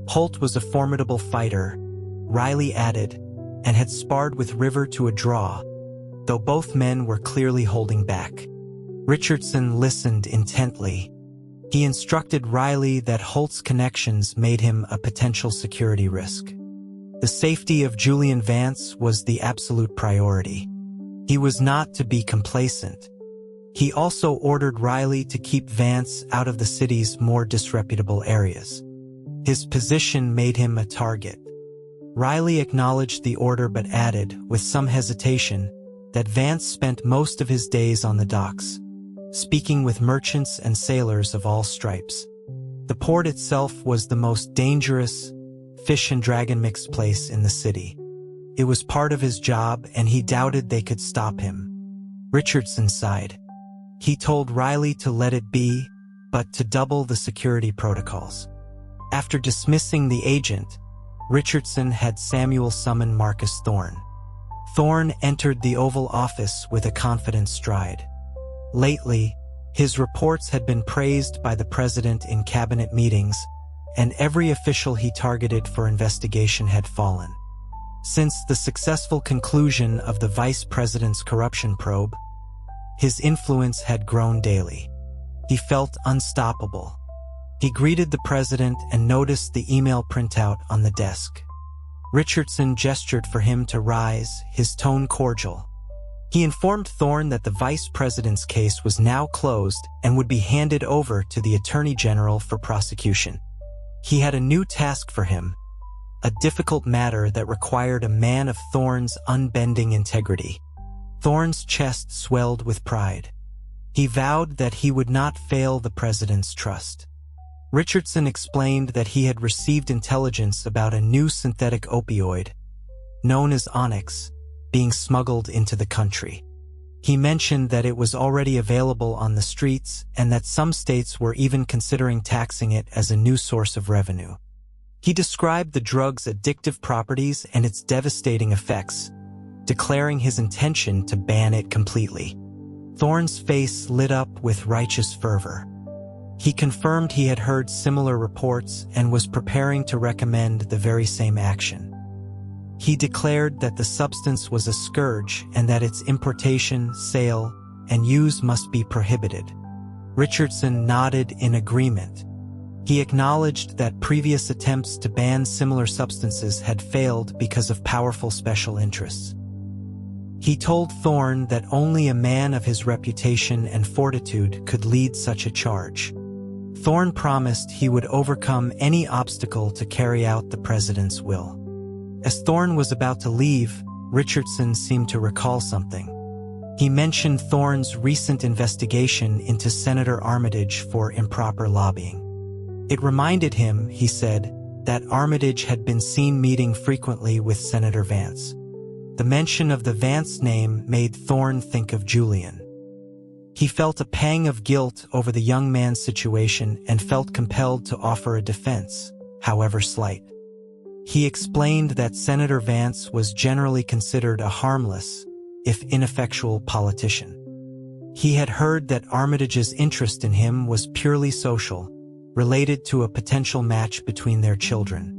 Holt was a formidable fighter, Riley added, and had sparred with River to a draw, though both men were clearly holding back. Richardson listened intently. He instructed Riley that Holt's connections made him a potential security risk. The safety of Julian Vance was the absolute priority. He was not to be complacent. He also ordered Riley to keep Vance out of the city's more disreputable areas. His position made him a target. Riley acknowledged the order but added, with some hesitation, that Vance spent most of his days on the docks, speaking with merchants and sailors of all stripes. The port itself was the most dangerous, fish and dragon mixed place in the city. It was part of his job, and he doubted they could stop him. Richardson sighed. He told Riley to let it be, but to double the security protocols. After dismissing the agent, Richardson had Samuel summon Marcus Thorne. Thorne entered the Oval Office with a confident stride. Lately, his reports had been praised by the president in cabinet meetings, and every official he targeted for investigation had fallen. Since the successful conclusion of the vice president's corruption probe, his influence had grown daily. He felt unstoppable. He greeted the president and noticed the email printout on the desk. Richardson gestured for him to rise, his tone cordial. He informed Thorne that the vice president's case was now closed and would be handed over to the attorney general for prosecution. He had a new task for him, a difficult matter that required a man of Thorne's unbending integrity. Thorne's chest swelled with pride. He vowed that he would not fail the president's trust. Richardson explained that he had received intelligence about a new synthetic opioid, known as Onyx, being smuggled into the country. He mentioned that it was already available on the streets and that some states were even considering taxing it as a new source of revenue. He described the drug's addictive properties and its devastating effects, declaring his intention to ban it completely. Thorne's face lit up with righteous fervor. He confirmed he had heard similar reports and was preparing to recommend the very same action. He declared that the substance was a scourge and that its importation, sale, and use must be prohibited. Richardson nodded in agreement. He acknowledged that previous attempts to ban similar substances had failed because of powerful special interests. He told Thorne that only a man of his reputation and fortitude could lead such a charge. Thorne promised he would overcome any obstacle to carry out the president's will. As Thorne was about to leave, Richardson seemed to recall something. He mentioned Thorne's recent investigation into Senator Armitage for improper lobbying. It reminded him, he said, that Armitage had been seen meeting frequently with Senator Vance. The mention of the Vance name made Thorne think of Julian. He felt a pang of guilt over the young man's situation and felt compelled to offer a defense, however slight. He explained that Senator Vance was generally considered a harmless, if ineffectual, politician. He had heard that Armitage's interest in him was purely social, related to a potential match between their children.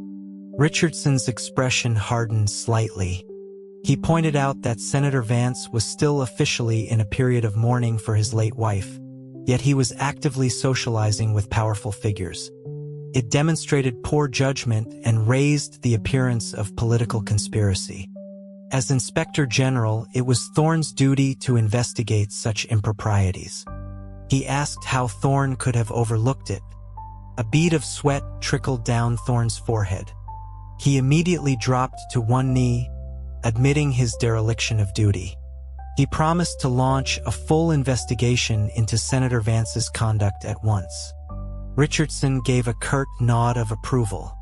Richardson's expression hardened slightly. He pointed out that Senator Vance was still officially in a period of mourning for his late wife, yet he was actively socializing with powerful figures. It demonstrated poor judgment and raised the appearance of political conspiracy. As Inspector General, it was Thorne's duty to investigate such improprieties. He asked how Thorne could have overlooked it. A bead of sweat trickled down Thorne's forehead. He immediately dropped to one knee, admitting his dereliction of duty. He promised to launch a full investigation into Senator Vance's conduct at once. Richardson gave a curt nod of approval.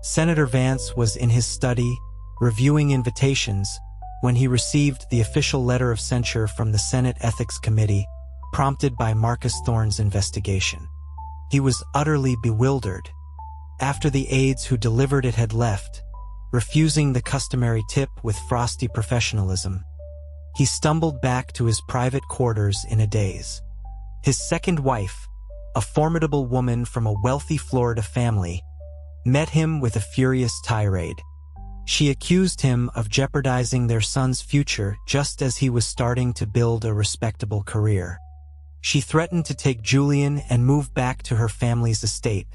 Senator Vance was in his study, reviewing invitations, when he received the official letter of censure from the Senate Ethics Committee, prompted by Marcus Thorne's investigation. He was utterly bewildered. After the aides who delivered it had left, refusing the customary tip with frosty professionalism, he stumbled back to his private quarters in a daze. His second wife, a formidable woman from a wealthy Florida family, met him with a furious tirade. She accused him of jeopardizing their son's future just as he was starting to build a respectable career. She threatened to take Julian and move back to her family's estate,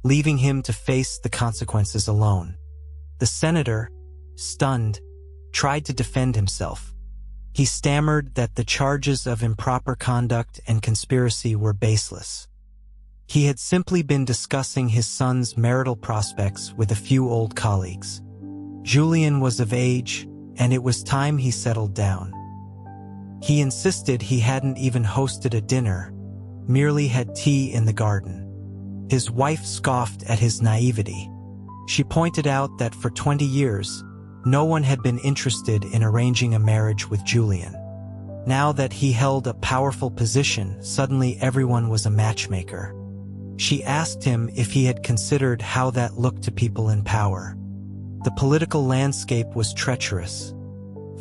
leaving him to face the consequences alone. The senator, stunned, tried to defend himself. He stammered that the charges of improper conduct and conspiracy were baseless. He had simply been discussing his son's marital prospects with a few old colleagues. Julian was of age, and it was time he settled down. He insisted he hadn't even hosted a dinner, merely had tea in the garden. His wife scoffed at his naivety. She pointed out that for 20 years, no one had been interested in arranging a marriage with Julian. Now that he held a powerful position, suddenly everyone was a matchmaker. She asked him if he had considered how that looked to people in power. The political landscape was treacherous.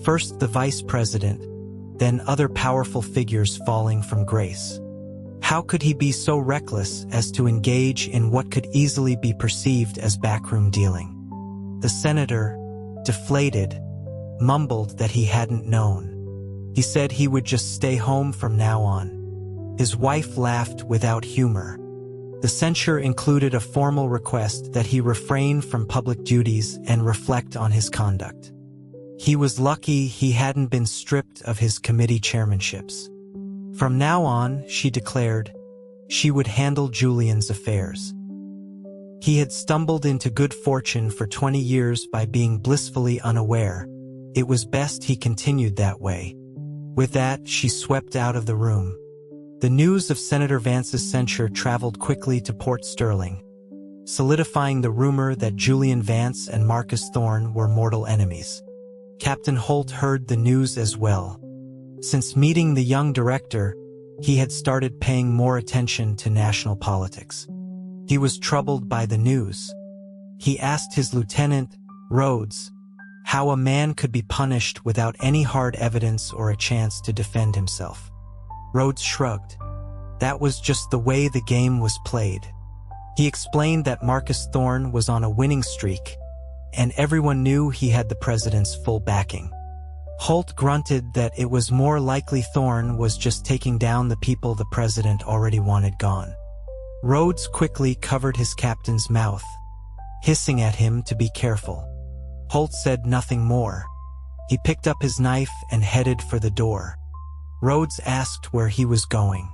First the vice president, then other powerful figures falling from grace. How could he be so reckless as to engage in what could easily be perceived as backroom dealing? The senator, deflated, mumbled that he hadn't known. He said he would just stay home from now on. His wife laughed without humor. The censure included a formal request that he refrain from public duties and reflect on his conduct. He was lucky he hadn't been stripped of his committee chairmanships. From now on, she declared, she would handle Julian's affairs. He had stumbled into good fortune for 20 years by being blissfully unaware. It was best he continued that way. With that, she swept out of the room. The news of Senator Vance's censure traveled quickly to Port Sterling, solidifying the rumor that Julian Vance and Marcus Thorne were mortal enemies. Captain Holt heard the news as well. Since meeting the young director, he had started paying more attention to national politics. He was troubled by the news. He asked his lieutenant, Rhodes, how a man could be punished without any hard evidence or a chance to defend himself. Rhodes shrugged. That was just the way the game was played. He explained that Marcus Thorne was on a winning streak, and everyone knew he had the president's full backing. Holt grunted that it was more likely Thorne was just taking down the people the president already wanted gone. Rhodes quickly covered his captain's mouth, hissing at him to be careful. Holt said nothing more. He picked up his knife and headed for the door. Rhodes asked where he was going.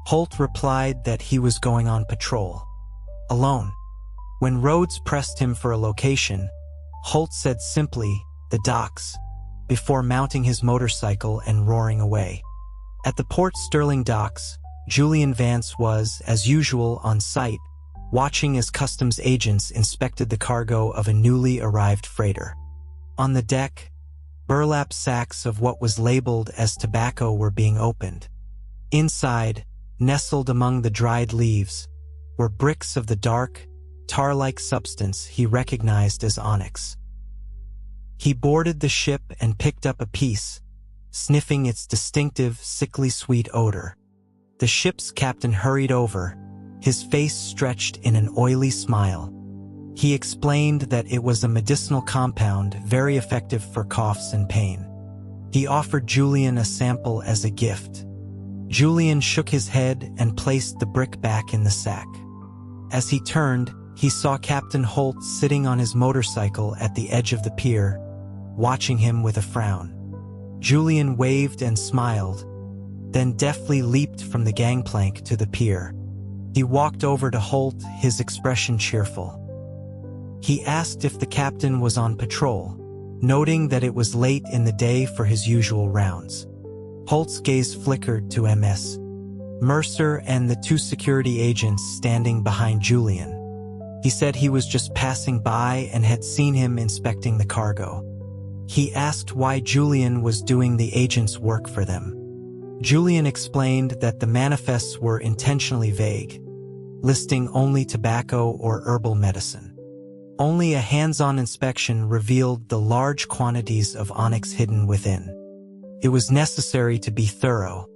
Holt replied that he was going on patrol. Alone. When Rhodes pressed him for a location, Holt said simply, the docks, before mounting his motorcycle and roaring away. At the Port Sterling docks, Julian Vance was, as usual, on site, watching as customs agents inspected the cargo of a newly arrived freighter. On the deck, burlap sacks of what was labeled as tobacco were being opened. Inside, nestled among the dried leaves, were bricks of the dark, tar-like substance he recognized as onyx. He boarded the ship and picked up a piece, sniffing its distinctive, sickly sweet odor. The ship's captain hurried over, his face stretched in an oily smile. He explained that it was a medicinal compound very effective for coughs and pain. He offered Julian a sample as a gift. Julian shook his head and placed the brick back in the sack. As he turned, he saw Captain Holt sitting on his motorcycle at the edge of the pier, watching him with a frown. Julian waved and smiled, then deftly leaped from the gangplank to the pier. He walked over to Holt, his expression cheerful. He asked if the captain was on patrol, noting that it was late in the day for his usual rounds. Holt's gaze flickered to MS Mercer and the two security agents standing behind Julian. He said he was just passing by and had seen him inspecting the cargo. He asked why Julian was doing the agents' work for them. Julian explained that the manifests were intentionally vague, listing only tobacco or herbal medicine. Only a hands-on inspection revealed the large quantities of onyx hidden within. It was necessary to be thorough.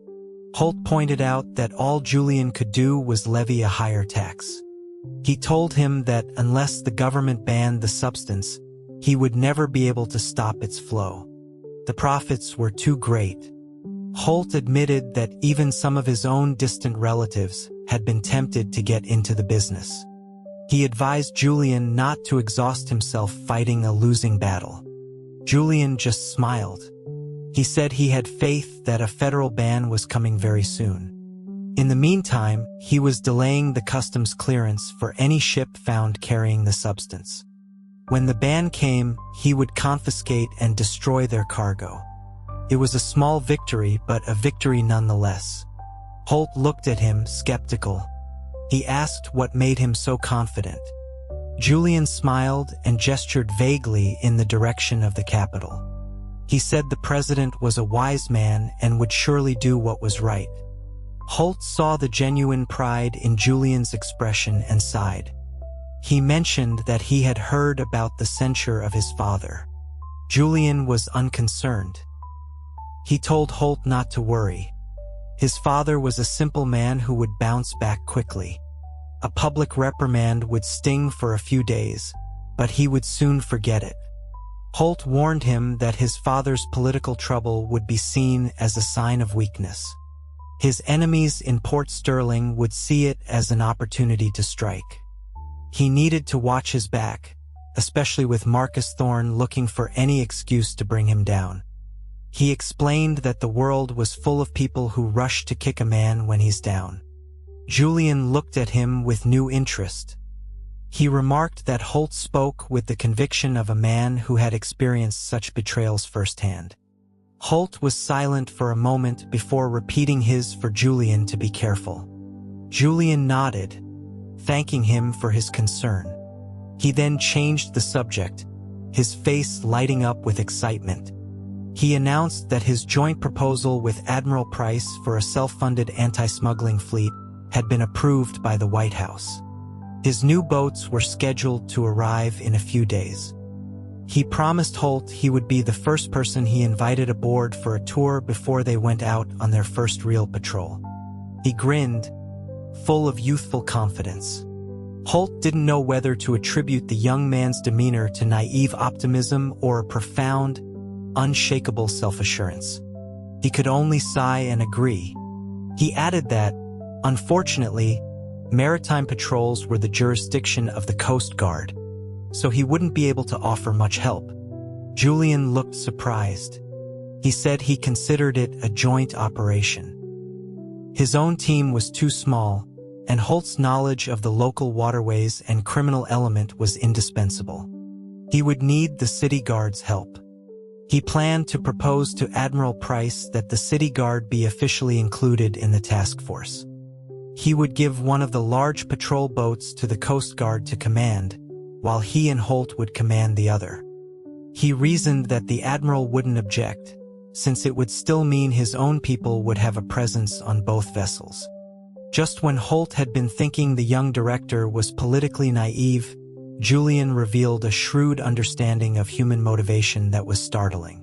Holt pointed out that all Julian could do was levy a higher tax. He told him that unless the government banned the substance, he would never be able to stop its flow. The profits were too great. Holt admitted that even some of his own distant relatives had been tempted to get into the business. He advised Julian not to exhaust himself fighting a losing battle. Julian just smiled. He said he had faith that a federal ban was coming very soon. In the meantime, he was delaying the customs clearance for any ship found carrying the substance. When the ban came, he would confiscate and destroy their cargo. It was a small victory, but a victory nonetheless. Holt looked at him, skeptical. He asked what made him so confident. Julian smiled and gestured vaguely in the direction of the Capitol. He said the president was a wise man and would surely do what was right. Holt saw the genuine pride in Julian's expression and sighed. He mentioned that he had heard about the censure of his father. Julian was unconcerned. He told Holt not to worry. His father was a simple man who would bounce back quickly. A public reprimand would sting for a few days, but he would soon forget it. Holt warned him that his father's political trouble would be seen as a sign of weakness. His enemies in Port Sterling would see it as an opportunity to strike. He needed to watch his back, especially with Marcus Thorne looking for any excuse to bring him down. He explained that the world was full of people who rush to kick a man when he's down. Julian looked at him with new interest. He remarked that Holt spoke with the conviction of a man who had experienced such betrayals firsthand. Holt was silent for a moment before repeating his for Julian to be careful. Julian nodded, thanking him for his concern. He then changed the subject, his face lighting up with excitement. He announced that his joint proposal with Admiral Price for a self-funded anti-smuggling fleet had been approved by the White House. His new boats were scheduled to arrive in a few days. He promised Holt he would be the first person he invited aboard for a tour before they went out on their first real patrol. He grinned, full of youthful confidence. Holt didn't know whether to attribute the young man's demeanor to naive optimism or a profound, unshakable self-assurance. He could only sigh and agree. He added that, unfortunately, maritime patrols were the jurisdiction of the Coast Guard, so he wouldn't be able to offer much help. Julian looked surprised. He said he considered it a joint operation. His own team was too small, and Holt's knowledge of the local waterways and criminal element was indispensable. He would need the City Guard's help. He planned to propose to Admiral Price that the City Guard be officially included in the task force. He would give one of the large patrol boats to the Coast Guard to command, while he and Holt would command the other. He reasoned that the Admiral wouldn't object, since it would still mean his own people would have a presence on both vessels. Just when Holt had been thinking the young director was politically naive, Julian revealed a shrewd understanding of human motivation that was startling.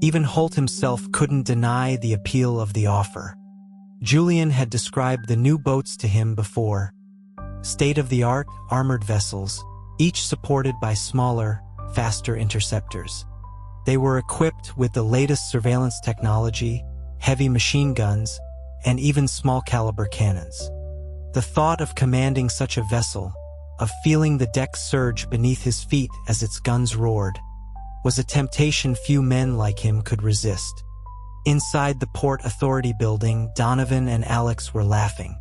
Even Holt himself couldn't deny the appeal of the offer. Julian had described the new boats to him before. State-of-the-art, armored vessels, each supported by smaller, faster interceptors. They were equipped with the latest surveillance technology, heavy machine guns, and even small-caliber cannons. The thought of commanding such a vessel, of feeling the deck surge beneath his feet as its guns roared, was a temptation few men like him could resist. Inside the Port Authority building, Donovan and Alex were laughing.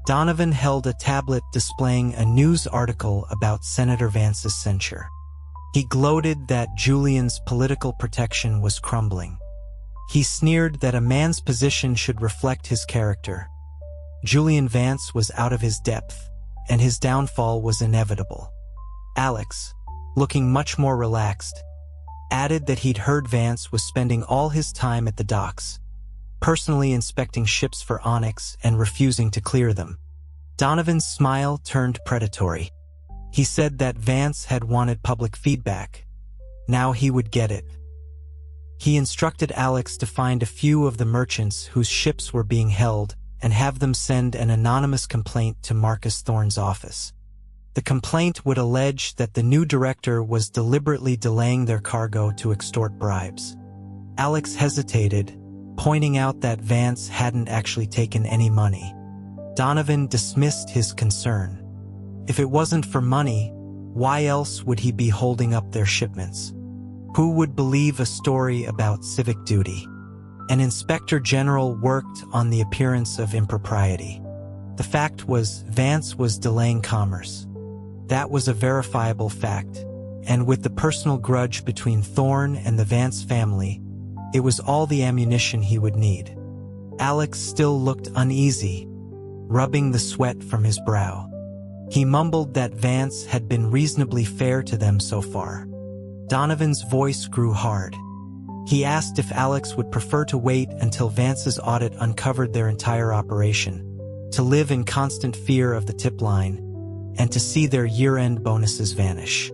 Donovan held a tablet displaying a news article about Senator Vance's censure. He gloated that Julian's political protection was crumbling. He sneered that a man's position should reflect his character. Julian Vance was out of his depth, and his downfall was inevitable. Alex, looking much more relaxed, added that he'd heard Vance was spending all his time at the docks, personally inspecting ships for onyx and refusing to clear them. Donovan's smile turned predatory. He said that Vance had wanted public feedback. Now he would get it. He instructed Alex to find a few of the merchants whose ships were being held and have them send an anonymous complaint to Marcus Thorne's office. The complaint would allege that the new director was deliberately delaying their cargo to extort bribes. Alex hesitated, pointing out that Vance hadn't actually taken any money. Donovan dismissed his concern. If it wasn't for money, why else would he be holding up their shipments? Who would believe a story about civic duty? An inspector general worked on the appearance of impropriety. The fact was, Vance was delaying commerce. That was a verifiable fact, and with the personal grudge between Thorne and the Vance family, It was all the ammunition he would need. Alex still looked uneasy, rubbing the sweat from his brow. He mumbled that Vance had been reasonably fair to them so far. Donovan's voice grew hard. He asked if Alex would prefer to wait until Vance's audit uncovered their entire operation, to live in constant fear of the tip line, and to see their year-end bonuses vanish.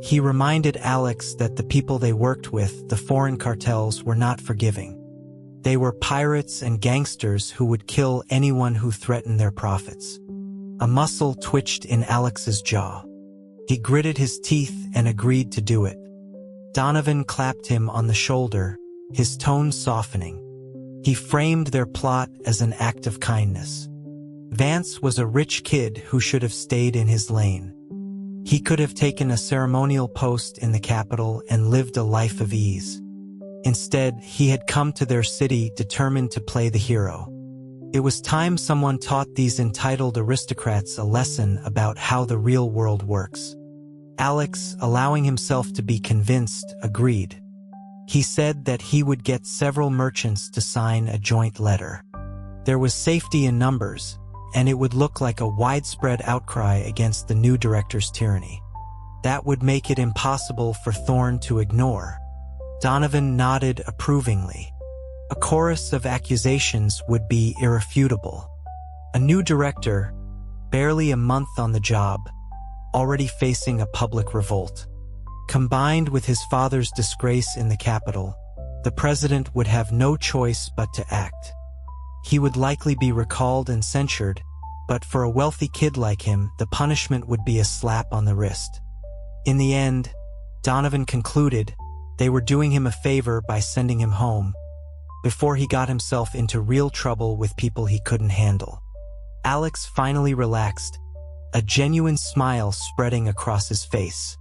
He reminded Alex that the people they worked with, the foreign cartels, were not forgiving. They were pirates and gangsters who would kill anyone who threatened their profits. A muscle twitched in Alex's jaw. He gritted his teeth and agreed to do it. Donovan clapped him on the shoulder, his tone softening. He framed their plot as an act of kindness. Vance was a rich kid who should have stayed in his lane. He could have taken a ceremonial post in the capital and lived a life of ease. Instead, he had come to their city determined to play the hero. It was time someone taught these entitled aristocrats a lesson about how the real world works. Alex, allowing himself to be convinced, agreed. He said that he would get several merchants to sign a joint letter. There was safety in numbers, and it would look like a widespread outcry against the new director's tyranny. That would make it impossible for Thorne to ignore. Donovan nodded approvingly. A chorus of accusations would be irrefutable. A new director, barely a month on the job, already facing a public revolt. Combined with his father's disgrace in the capital, the president would have no choice but to act. He would likely be recalled and censured, but for a wealthy kid like him, the punishment would be a slap on the wrist. In the end, Donovan concluded they were doing him a favor by sending him home, before he got himself into real trouble with people he couldn't handle. Alex finally relaxed, a genuine smile spreading across his face.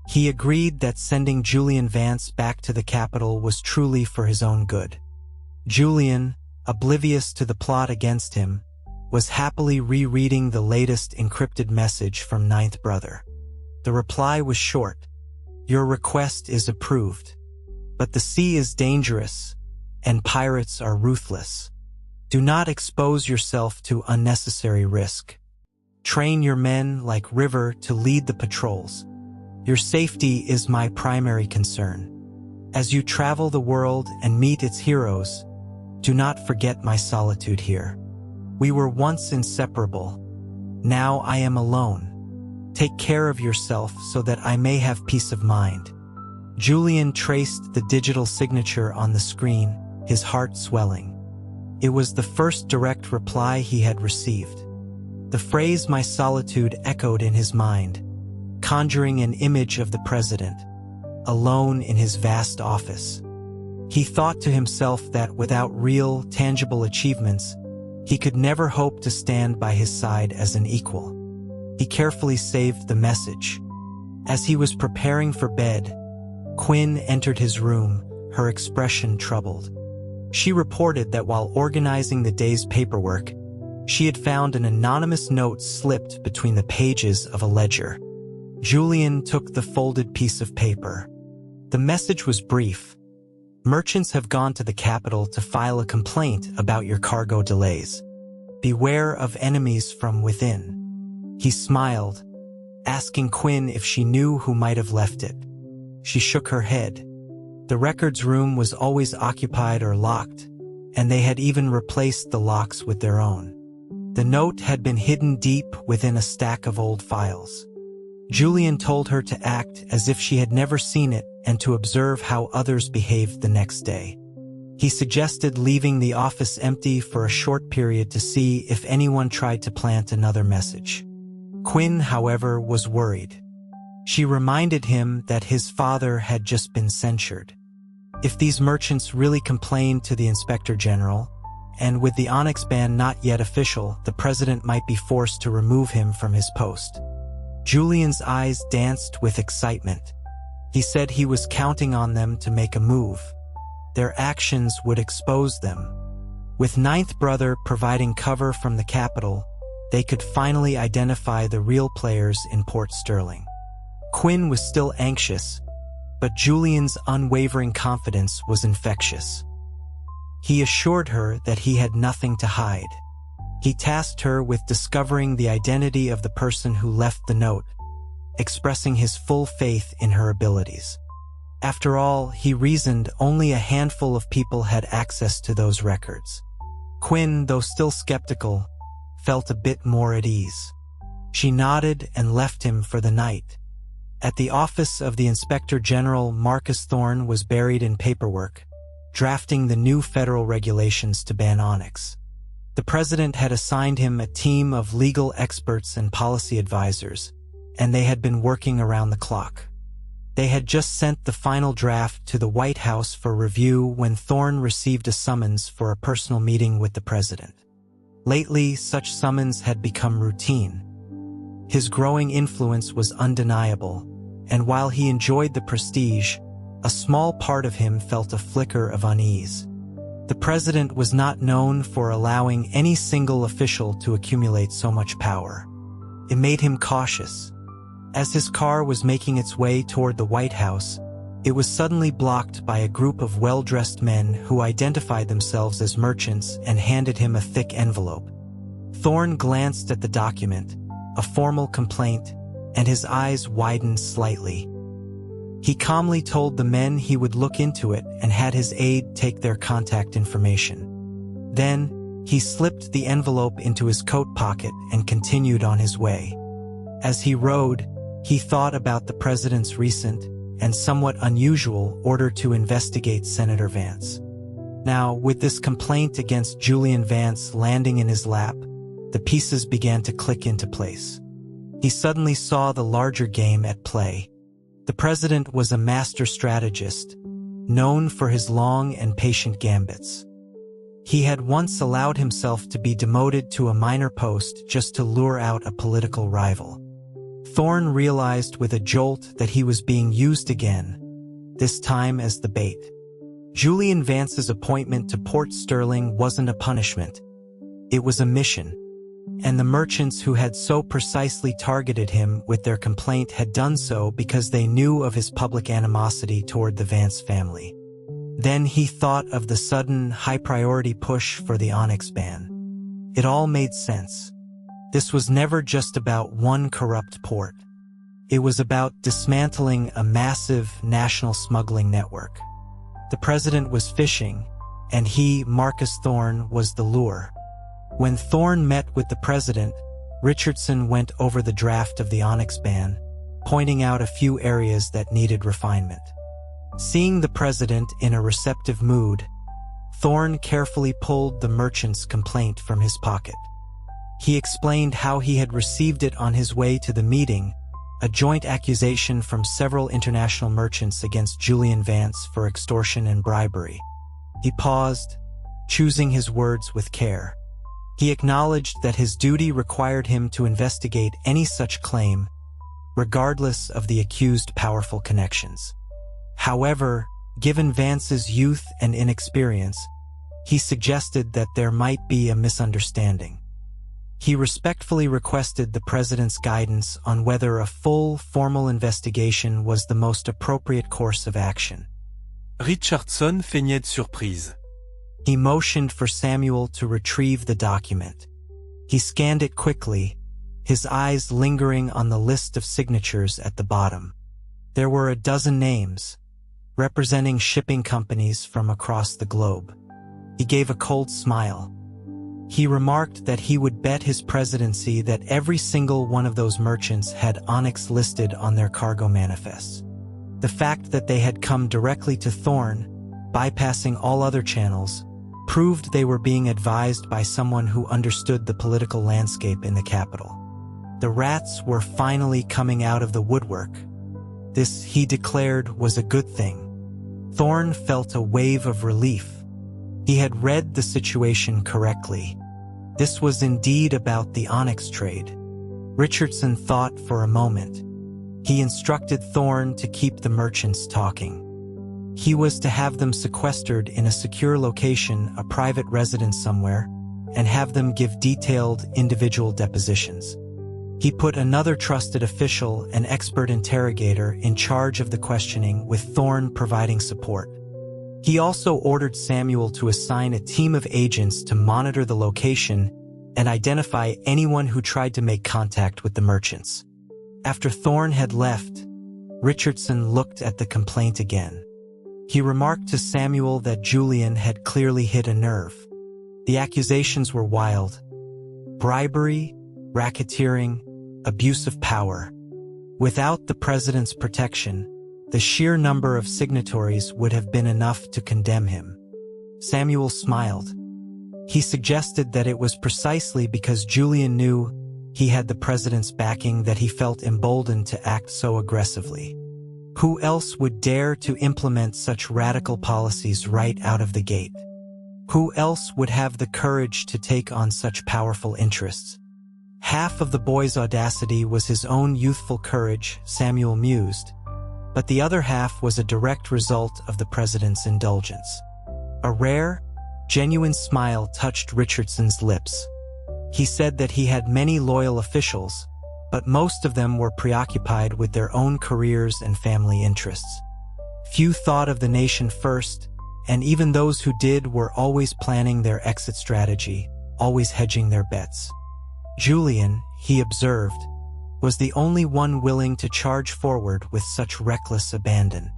He agreed that sending Julian Vance back to the capital was truly for his own good. Julian, oblivious to the plot against him, was happily rereading the latest encrypted message from Ninth Brother. The reply was short. "Your request is approved. But the sea is dangerous, and pirates are ruthless. Do not expose yourself to unnecessary risk. Train your men like River to lead the patrols. Your safety is my primary concern. As you travel the world and meet its heroes, do not forget my solitude here. We were once inseparable. Now I am alone. Take care of yourself so that I may have peace of mind." Julian traced the digital signature on the screen, his heart swelling. It was the first direct reply he had received. The phrase "my solitude" echoed in his mind, conjuring an image of the president, alone in his vast office. He thought to himself that without real, tangible achievements, he could never hope to stand by his side as an equal. He carefully saved the message. As he was preparing for bed, Quinn entered his room, her expression troubled. She reported that while organizing the day's paperwork, she had found an anonymous note slipped between the pages of a ledger. Julian took the folded piece of paper. The message was brief. "Merchants have gone to the capital to file a complaint about your cargo delays. Beware of enemies from within." He smiled, asking Quinn if she knew who might have left it. She shook her head. The records room was always occupied or locked, and they had even replaced the locks with their own. The note had been hidden deep within a stack of old files. Julian told her to act as if she had never seen it and to observe how others behaved the next day. He suggested leaving the office empty for a short period to see if anyone tried to plant another message. Quinn, however, was worried. She reminded him that his father had just been censured. If these merchants really complained to the Inspector General, and with the Onyx ban not yet official, the president might be forced to remove him from his post. Julian's eyes danced with excitement. He said he was counting on them to make a move. Their actions would expose them. With Ninth Brother providing cover from the capital, they could finally identify the real players in Port Sterling. Quinn was still anxious, But Julian's unwavering confidence was infectious. He assured her that he had nothing to hide. He tasked her with discovering the identity of the person who left the note, expressing his full faith in her abilities. After all, he reasoned only a handful of people had access to those records. Quinn, though still skeptical, felt a bit more at ease. She nodded and left him for the night. At the office of the Inspector General, Marcus Thorne was buried in paperwork, drafting the new federal regulations to ban onyx. The president had assigned him a team of legal experts and policy advisors, and they had been working around the clock. They had just sent the final draft to the White House for review when Thorne received a summons for a personal meeting with the president. Lately, such summons had become routine. His growing influence was undeniable, and while he enjoyed the prestige, a small part of him felt a flicker of unease. The president was not known for allowing any single official to accumulate so much power. It made him cautious. As his car was making its way toward the White House, it was suddenly blocked by a group of well-dressed men who identified themselves as merchants and handed him a thick envelope. Thorne glanced at the document, a formal complaint, and his eyes widened slightly. He calmly told the men he would look into it and had his aide take their contact information. Then, he slipped the envelope into his coat pocket and continued on his way. As he rode, he thought about the president's recent and somewhat unusual order to investigate Senator Vance. Now, with this complaint against Julian Vance landing in his lap, the pieces began to click into place. He suddenly saw the larger game at play. The president was a master strategist, known for his long and patient gambits. He had once allowed himself to be demoted to a minor post just to lure out a political rival. Thorne realized with a jolt that he was being used again, this time as the bait. Julian Vance's appointment to Port Sterling wasn't a punishment. It was a mission. And the merchants who had so precisely targeted him with their complaint had done so because they knew of his public animosity toward the Vance family. Then he thought of the sudden, high-priority push for the onyx ban. It all made sense. This was never just about one corrupt port. It was about dismantling a massive national smuggling network. The president was fishing, and he, Marcus Thorne, was the lure. When Thorne met with the president, Richardson went over the draft of the onyx ban, pointing out a few areas that needed refinement. Seeing the president in a receptive mood, Thorne carefully pulled the merchant's complaint from his pocket. He explained how he had received it on his way to the meeting, a joint accusation from several international merchants against Julian Vance for extortion and bribery. He paused, choosing his words with care. He acknowledged that his duty required him to investigate any such claim, regardless of the accused's powerful connections. However, given Vance's youth and inexperience, he suggested that there might be a misunderstanding. He respectfully requested the president's guidance on whether a full, formal investigation was the most appropriate course of action. Richardson feignait de surprise. He motioned for Samuel to retrieve the document. He scanned it quickly, his eyes lingering on the list of signatures at the bottom. There were a dozen names, representing shipping companies from across the globe. He gave a cold smile. He remarked that he would bet his presidency that every single one of those merchants had onyx listed on their cargo manifests. The fact that they had come directly to Thorne, bypassing all other channels, proved they were being advised by someone who understood the political landscape in the capital. The rats were finally coming out of the woodwork. This, he declared, was a good thing. Thorne felt a wave of relief. He had read the situation correctly. This was indeed about the onyx trade. Richardson thought for a moment. He instructed Thorne to keep the merchants talking. He was to have them sequestered in a secure location, a private residence somewhere, and have them give detailed individual depositions. He put another trusted official, an expert interrogator, in charge of the questioning, with Thorne providing support. He also ordered Samuel to assign a team of agents to monitor the location and identify anyone who tried to make contact with the merchants. After Thorne had left, Richardson looked at the complaint again. He remarked to Samuel that Julian had clearly hit a nerve. The accusations were wild: bribery, racketeering, abuse of power. Without the president's protection, the sheer number of signatories would have been enough to condemn him. Samuel smiled. He suggested that it was precisely because Julian knew he had the president's backing that he felt emboldened to act so aggressively. Who else would dare to implement such radical policies right out of the gate? Who else would have the courage to take on such powerful interests? Half of the boy's audacity was his own youthful courage, Samuel mused, but the other half was a direct result of the president's indulgence. A rare, genuine smile touched Richardson's lips. He said that he had many loyal officials, but most of them were preoccupied with their own careers and family interests. Few thought of the nation first, and even those who did were always planning their exit strategy, always hedging their bets. Julian, he observed, was the only one willing to charge forward with such reckless abandon.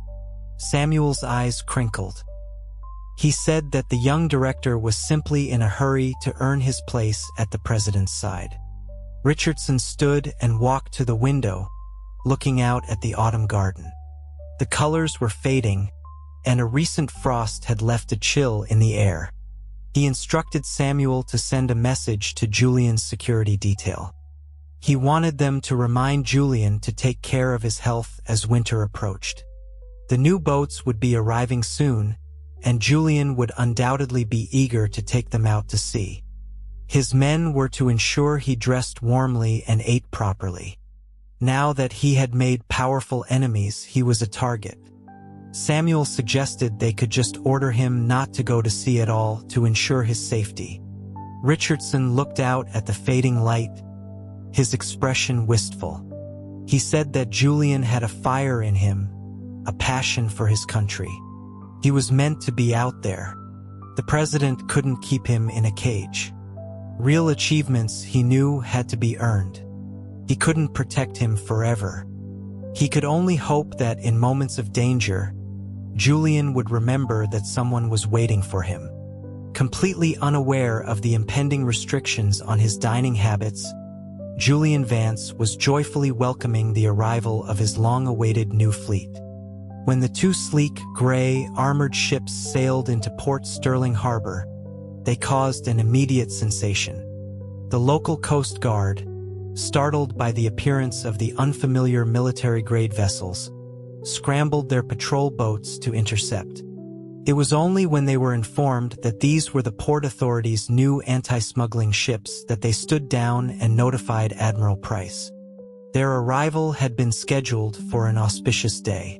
Samuel's eyes crinkled. He said that the young director was simply in a hurry to earn his place at the president's side. Richardson stood and walked to the window, looking out at the autumn garden. The colors were fading, and a recent frost had left a chill in the air. He instructed Samuel to send a message to Julian's security detail. He wanted them to remind Julian to take care of his health as winter approached. The new boats would be arriving soon, and Julian would undoubtedly be eager to take them out to sea. His men were to ensure he dressed warmly and ate properly. Now that he had made powerful enemies, he was a target. Samuel suggested they could just order him not to go to sea at all to ensure his safety. Richardson looked out at the fading light, his expression wistful. He said that Julian had a fire in him, a passion for his country. He was meant to be out there. The president couldn't keep him in a cage. Real achievements, he knew, had to be earned. He couldn't protect him forever. He could only hope that in moments of danger, Julian would remember that someone was waiting for him. Completely unaware of the impending restrictions on his dining habits, Julian Vance was joyfully welcoming the arrival of his long-awaited new fleet. When the two sleek, gray, armored ships sailed into Port Sterling Harbor, they caused an immediate sensation. The local Coast Guard, startled by the appearance of the unfamiliar military-grade vessels, scrambled their patrol boats to intercept. It was only when they were informed that these were the port authorities' new anti-smuggling ships that they stood down and notified Admiral Price. Their arrival had been scheduled for an auspicious day.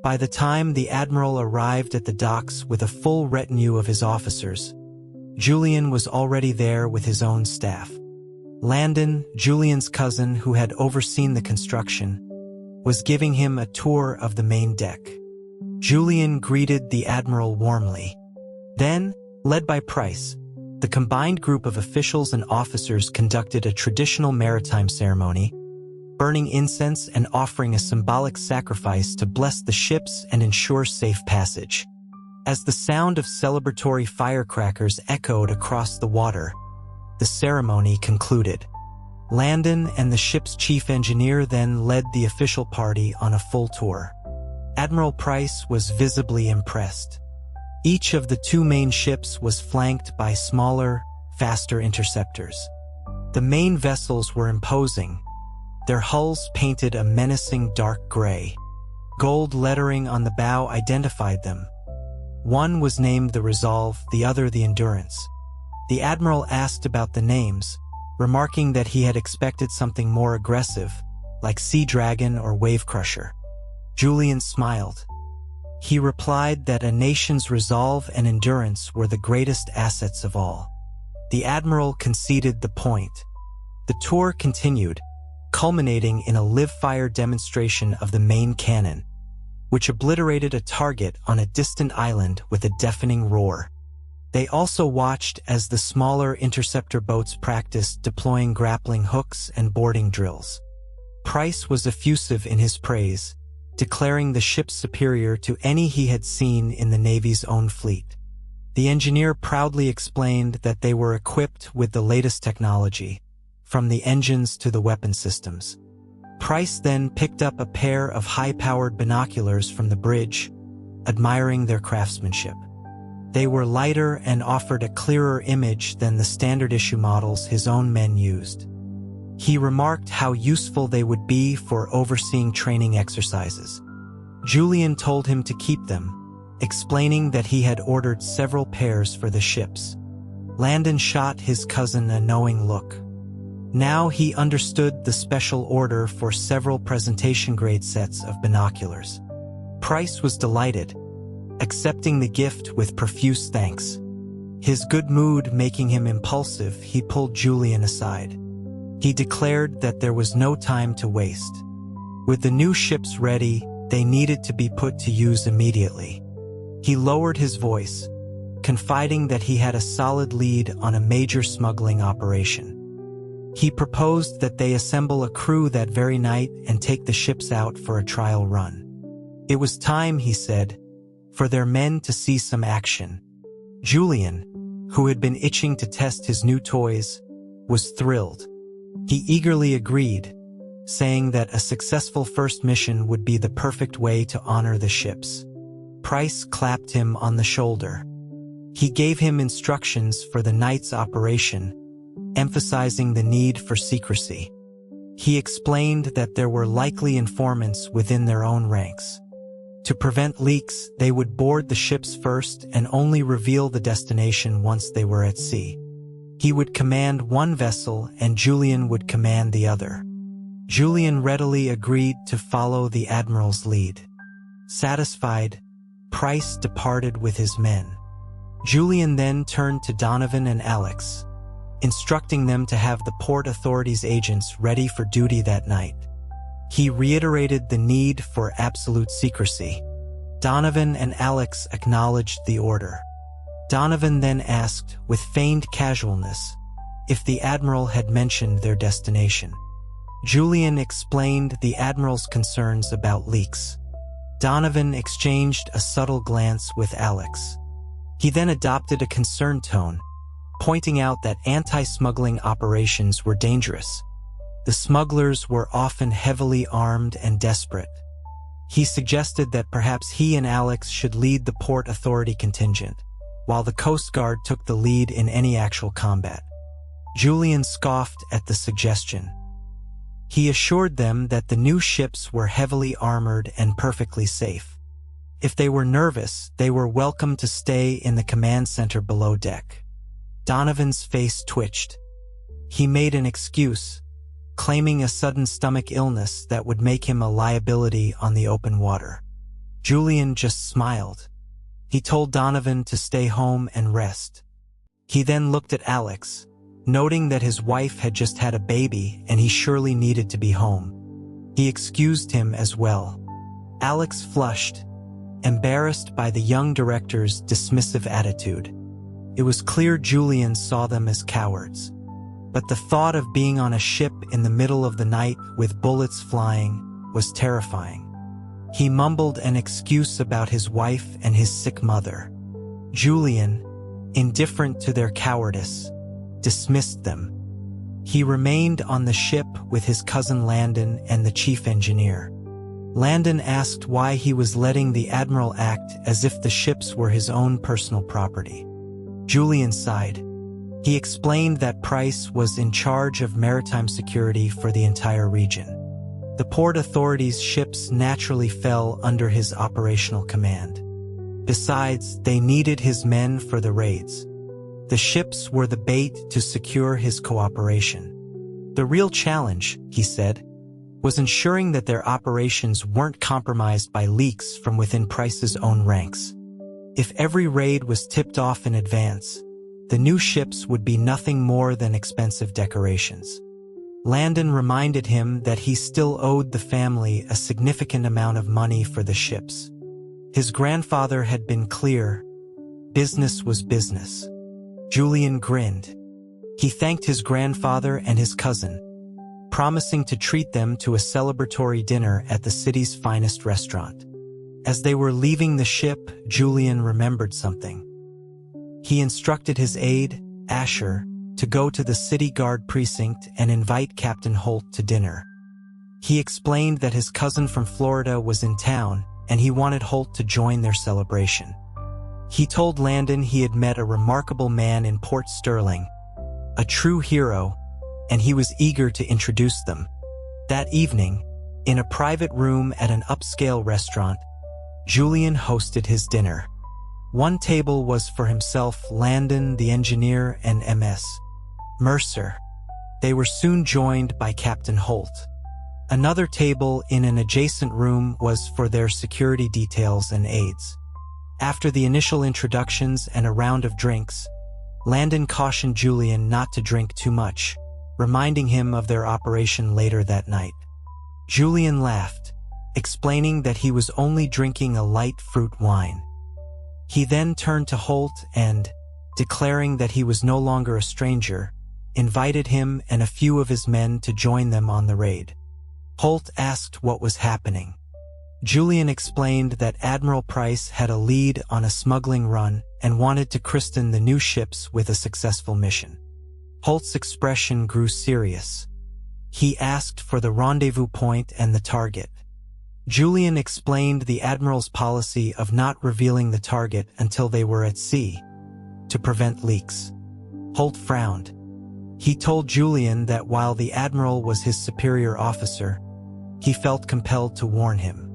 By the time the Admiral arrived at the docks with a full retinue of his officers, Julian was already there with his own staff. Landon, Julian's cousin who had overseen the construction, was giving him a tour of the main deck. Julian greeted the Admiral warmly. Then, led by Price, the combined group of officials and officers conducted a traditional maritime ceremony, burning incense and offering a symbolic sacrifice to bless the ships and ensure safe passage. As the sound of celebratory firecrackers echoed across the water, the ceremony concluded. Landon and the ship's chief engineer then led the official party on a full tour. Admiral Price was visibly impressed. Each of the two main ships was flanked by smaller, faster interceptors. The main vessels were imposing, their hulls painted a menacing dark gray. Gold lettering on the bow identified them. One was named the Resolve, the other the Endurance. The Admiral asked about the names, remarking that he had expected something more aggressive, like Sea Dragon or Wave Crusher. Julian smiled. He replied that a nation's resolve and endurance were the greatest assets of all. The Admiral conceded the point. The tour continued, culminating in a live-fire demonstration of the main cannon, which obliterated a target on a distant island with a deafening roar. They also watched as the smaller interceptor boats practiced deploying grappling hooks and boarding drills. Price was effusive in his praise, declaring the ships superior to any he had seen in the Navy's own fleet. The engineer proudly explained that they were equipped with the latest technology, from the engines to the weapon systems. Price then picked up a pair of high-powered binoculars from the bridge, admiring their craftsmanship. They were lighter and offered a clearer image than the standard-issue models his own men used. He remarked how useful they would be for overseeing training exercises. Julian told him to keep them, explaining that he had ordered several pairs for the ships. Landon shot his cousin a knowing look. Now he understood the special order for several presentation-grade sets of binoculars. Price was delighted, accepting the gift with profuse thanks. His good mood making him impulsive, he pulled Julian aside. He declared that there was no time to waste. With the new ships ready, they needed to be put to use immediately. He lowered his voice, confiding that he had a solid lead on a major smuggling operation. He proposed that they assemble a crew that very night and take the ships out for a trial run. It was time, he said, for their men to see some action. Julian, who had been itching to test his new toys, was thrilled. He eagerly agreed, saying that a successful first mission would be the perfect way to honor the ships. Price clapped him on the shoulder. He gave him instructions for the night's operation, emphasizing the need for secrecy. He explained that there were likely informants within their own ranks. To prevent leaks, they would board the ships first and only reveal the destination once they were at sea. He would command one vessel and Julian would command the other. Julian readily agreed to follow the admiral's lead. Satisfied, Price departed with his men. Julian then turned to Donovan and Alex, instructing them to have the Port Authority's agents ready for duty that night. He reiterated the need for absolute secrecy. Donovan and Alex acknowledged the order. Donovan then asked, with feigned casualness, if the Admiral had mentioned their destination. Julian explained the Admiral's concerns about leaks. Donovan exchanged a subtle glance with Alex. He then adopted a concerned tone, pointing out that anti-smuggling operations were dangerous. The smugglers were often heavily armed and desperate. He suggested that perhaps he and Alex should lead the Port Authority contingent, while the Coast Guard took the lead in any actual combat. Julian scoffed at the suggestion. He assured them that the new ships were heavily armored and perfectly safe. If they were nervous, they were welcome to stay in the command center below deck. Donovan's face twitched. He made an excuse, claiming a sudden stomach illness that would make him a liability on the open water. Julian just smiled. He told Donovan to stay home and rest. He then looked at Alex, noting that his wife had just had a baby and he surely needed to be home. He excused him as well. Alex flushed, embarrassed by the young director's dismissive attitude. It was clear Julian saw them as cowards. But the thought of being on a ship in the middle of the night with bullets flying was terrifying. He mumbled an excuse about his wife and his sick mother. Julian, indifferent to their cowardice, dismissed them. He remained on the ship with his cousin Landon and the chief engineer. Landon asked why he was letting the Admiral act as if the ships were his own personal property. Julian sighed. He explained that Price was in charge of maritime security for the entire region. The Port Authority's ships naturally fell under his operational command. Besides, they needed his men for the raids. The ships were the bait to secure his cooperation. The real challenge, he said, was ensuring that their operations weren't compromised by leaks from within Price's own ranks. If every raid was tipped off in advance, the new ships would be nothing more than expensive decorations. Landon reminded him that he still owed the family a significant amount of money for the ships. His grandfather had been clear. Business was business. Julian grinned. He thanked his grandfather and his cousin, promising to treat them to a celebratory dinner at the city's finest restaurant. As they were leaving the ship, Julian remembered something. He instructed his aide, Asher, to go to the city guard precinct and invite Captain Holt to dinner. He explained that his cousin from Florida was in town and he wanted Holt to join their celebration. He told Landon he had met a remarkable man in Port Sterling, a true hero, and he was eager to introduce them. That evening, in a private room at an upscale restaurant, Julian hosted his dinner. One table was for himself, Landon, the engineer, and MS Mercer. They were soon joined by Captain Holt. Another table in an adjacent room was for their security details and aides. After the initial introductions and a round of drinks, Landon cautioned Julian not to drink too much, reminding him of their operation later that night. Julian laughed, explaining that he was only drinking a light fruit wine. He then turned to Holt and, declaring that he was no longer a stranger, invited him and a few of his men to join them on the raid. Holt asked what was happening. Julian explained that Admiral Price had a lead on a smuggling run and wanted to christen the new ships with a successful mission. Holt's expression grew serious. He asked for the rendezvous point and the target. Julian explained the Admiral's policy of not revealing the target until they were at sea, to prevent leaks. Holt frowned. He told Julian that while the Admiral was his superior officer, he felt compelled to warn him.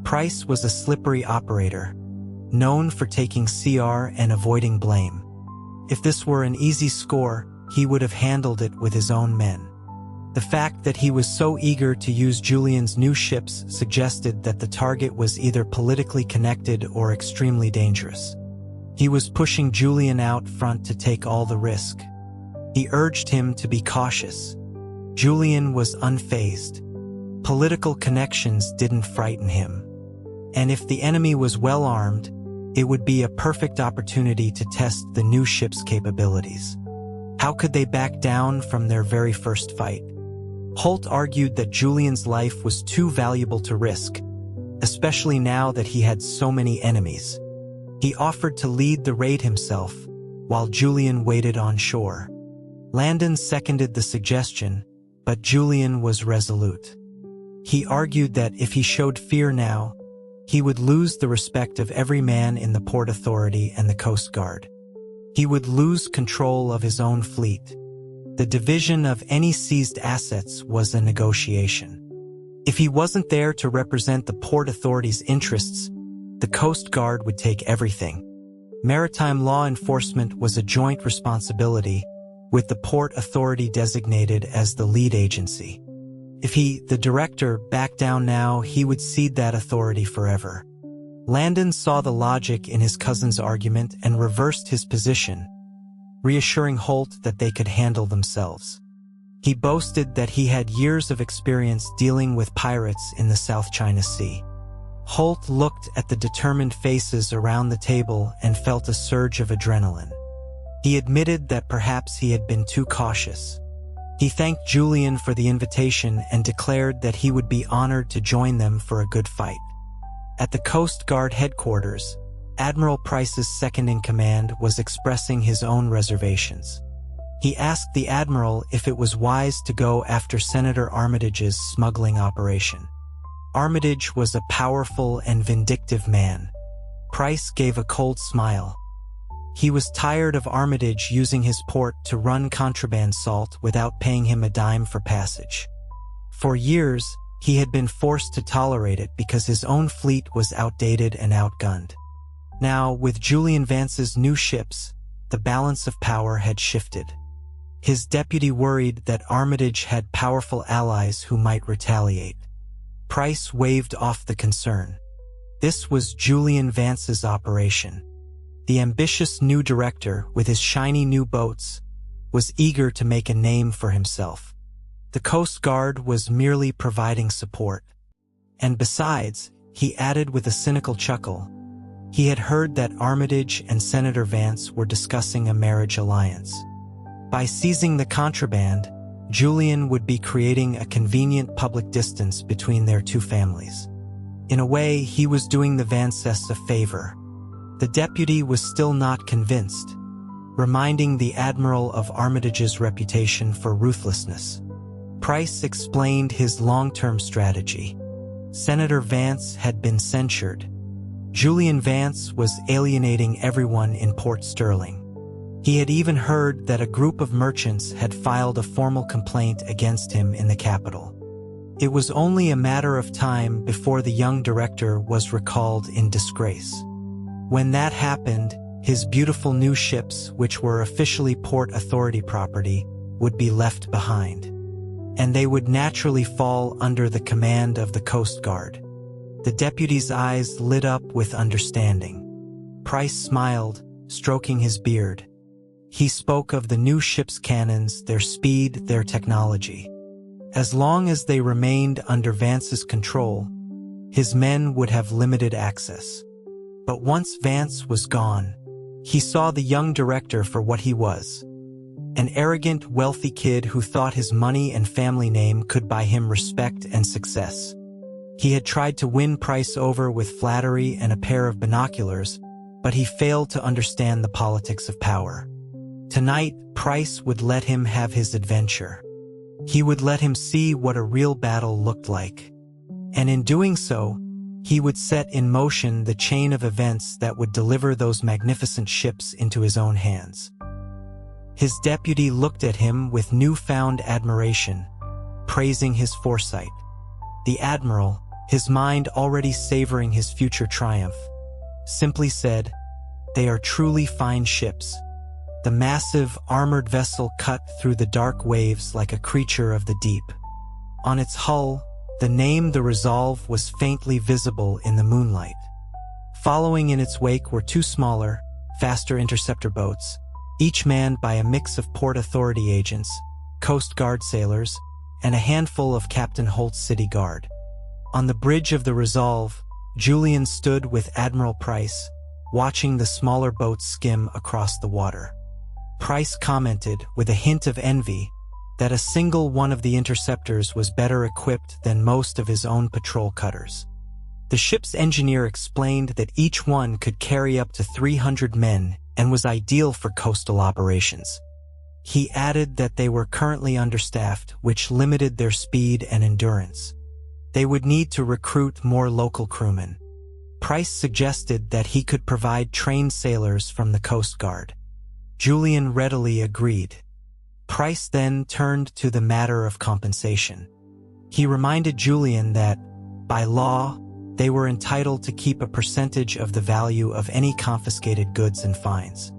Price was a slippery operator, known for taking CR and avoiding blame. If this were an easy score, he would have handled it with his own men. The fact that he was so eager to use Julian's new ships suggested that the target was either politically connected or extremely dangerous. He was pushing Julian out front to take all the risk. He urged him to be cautious. Julian was unfazed. Political connections didn't frighten him. And if the enemy was well armed, it would be a perfect opportunity to test the new ship's capabilities. How could they back down from their very first fight? Holt argued that Julian's life was too valuable to risk, especially now that he had so many enemies. He offered to lead the raid himself, while Julian waited on shore. Landon seconded the suggestion, but Julian was resolute. He argued that if he showed fear now, he would lose the respect of every man in the Port Authority and the Coast Guard. He would lose control of his own fleet. The division of any seized assets was a negotiation. If he wasn't there to represent the Port Authority's interests, the Coast Guard would take everything. Maritime law enforcement was a joint responsibility, with the Port Authority designated as the lead agency. If he, the director, backed down now, he would cede that authority forever. Landon saw the logic in his cousin's argument and reversed his position, reassuring Holt that they could handle themselves. He boasted that he had years of experience dealing with pirates in the South China Sea. Holt looked at the determined faces around the table and felt a surge of adrenaline. He admitted that perhaps he had been too cautious. He thanked Julian for the invitation and declared that he would be honored to join them for a good fight. At the Coast Guard headquarters, Admiral Price's second-in-command was expressing his own reservations. He asked the Admiral if it was wise to go after Senator Armitage's smuggling operation. Armitage was a powerful and vindictive man. Price gave a cold smile. He was tired of Armitage using his port to run contraband salt without paying him a dime for passage. For years, he had been forced to tolerate it because his own fleet was outdated and outgunned. Now, with Julian Vance's new ships, the balance of power had shifted. His deputy worried that Armitage had powerful allies who might retaliate. Price waved off the concern. This was Julian Vance's operation. The ambitious new director, with his shiny new boats, was eager to make a name for himself. The Coast Guard was merely providing support. And besides, he added with a cynical chuckle, he had heard that Armitage and Senator Vance were discussing a marriage alliance. By seizing the contraband, Julian would be creating a convenient public distance between their two families. In a way, he was doing the Vances a favor. The deputy was still not convinced, reminding the Admiral of Armitage's reputation for ruthlessness. Price explained his long-term strategy. Senator Vance had been censured. Julian Vance was alienating everyone in Port Sterling. He had even heard that a group of merchants had filed a formal complaint against him in the capital. It was only a matter of time before the young director was recalled in disgrace. When that happened, his beautiful new ships, which were officially Port Authority property, would be left behind. And they would naturally fall under the command of the Coast Guard. The deputy's eyes lit up with understanding. Price smiled, stroking his beard. He spoke of the new ship's cannons, their speed, their technology. As long as they remained under Vance's control, his men would have limited access. But once Vance was gone, he saw the young director for what he was. An arrogant, wealthy kid who thought his money and family name could buy him respect and success. He had tried to win Price over with flattery and a pair of binoculars, but he failed to understand the politics of power. Tonight, Price would let him have his adventure. He would let him see what a real battle looked like. And in doing so, he would set in motion the chain of events that would deliver those magnificent ships into his own hands. His deputy looked at him with newfound admiration, praising his foresight. The Admiral, his mind already savoring his future triumph, simply said, "They are truly fine ships." The massive, armored vessel cut through the dark waves like a creature of the deep. On its hull, the name The Resolve was faintly visible in the moonlight. Following in its wake were two smaller, faster interceptor boats, each manned by a mix of Port Authority agents, Coast Guard sailors, and a handful of Captain Holt's city guard. On the bridge of the Resolve, Julian stood with Admiral Price, watching the smaller boats skim across the water. Price commented, with a hint of envy, that a single one of the interceptors was better equipped than most of his own patrol cutters. The ship's engineer explained that each one could carry up to 300 men and was ideal for coastal operations. He added that they were currently understaffed, which limited their speed and endurance. They would need to recruit more local crewmen. Price suggested that he could provide trained sailors from the Coast Guard. Julian readily agreed. Price then turned to the matter of compensation. He reminded Julian that, by law, they were entitled to keep a percentage of the value of any confiscated goods and fines.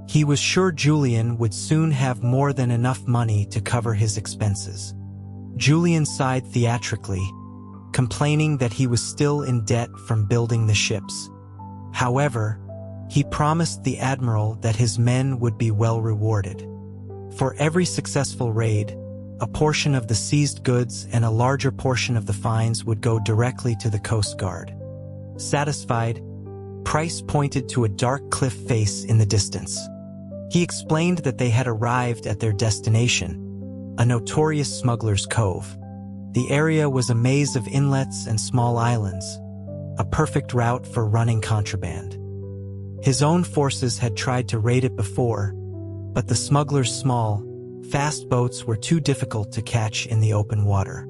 He was sure Julian would soon have more than enough money to cover his expenses. Julian sighed theatrically, complaining that he was still in debt from building the ships. However, he promised the Admiral that his men would be well rewarded. For every successful raid, a portion of the seized goods and a larger portion of the fines would go directly to the Coast Guard. Satisfied, Price pointed to a dark cliff face in the distance. He explained that they had arrived at their destination, a notorious smuggler's cove. The area was a maze of inlets and small islands, a perfect route for running contraband. His own forces had tried to raid it before, but the smugglers' small, fast boats were too difficult to catch in the open water.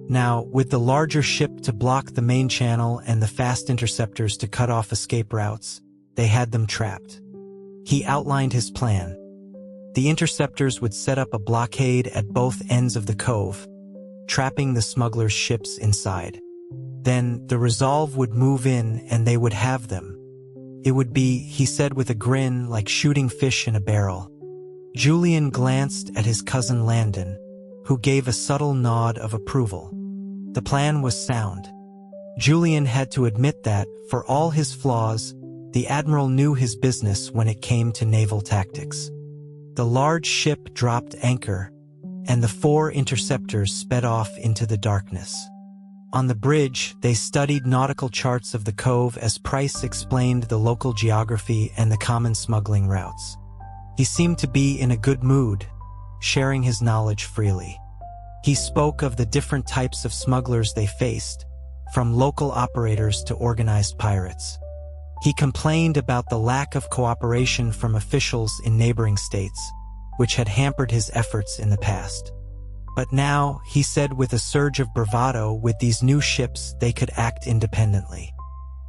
Now, with the larger ship to block the main channel and the fast interceptors to cut off escape routes, they had them trapped. He outlined his plan. The interceptors would set up a blockade at both ends of the cove, trapping the smugglers' ships inside. Then, the Resolve would move in and they would have them. It would be, he said with a grin, like shooting fish in a barrel. Julian glanced at his cousin Landon, who gave a subtle nod of approval. The plan was sound. Julian had to admit that, for all his flaws, the Admiral knew his business when it came to naval tactics. The large ship dropped anchor, and the 4 interceptors sped off into the darkness. On the bridge, they studied nautical charts of the cove as Price explained the local geography and the common smuggling routes. He seemed to be in a good mood, sharing his knowledge freely. He spoke of the different types of smugglers they faced, from local operators to organized pirates. He complained about the lack of cooperation from officials in neighboring states, which had hampered his efforts in the past. But now, he said with a surge of bravado, with these new ships they could act independently.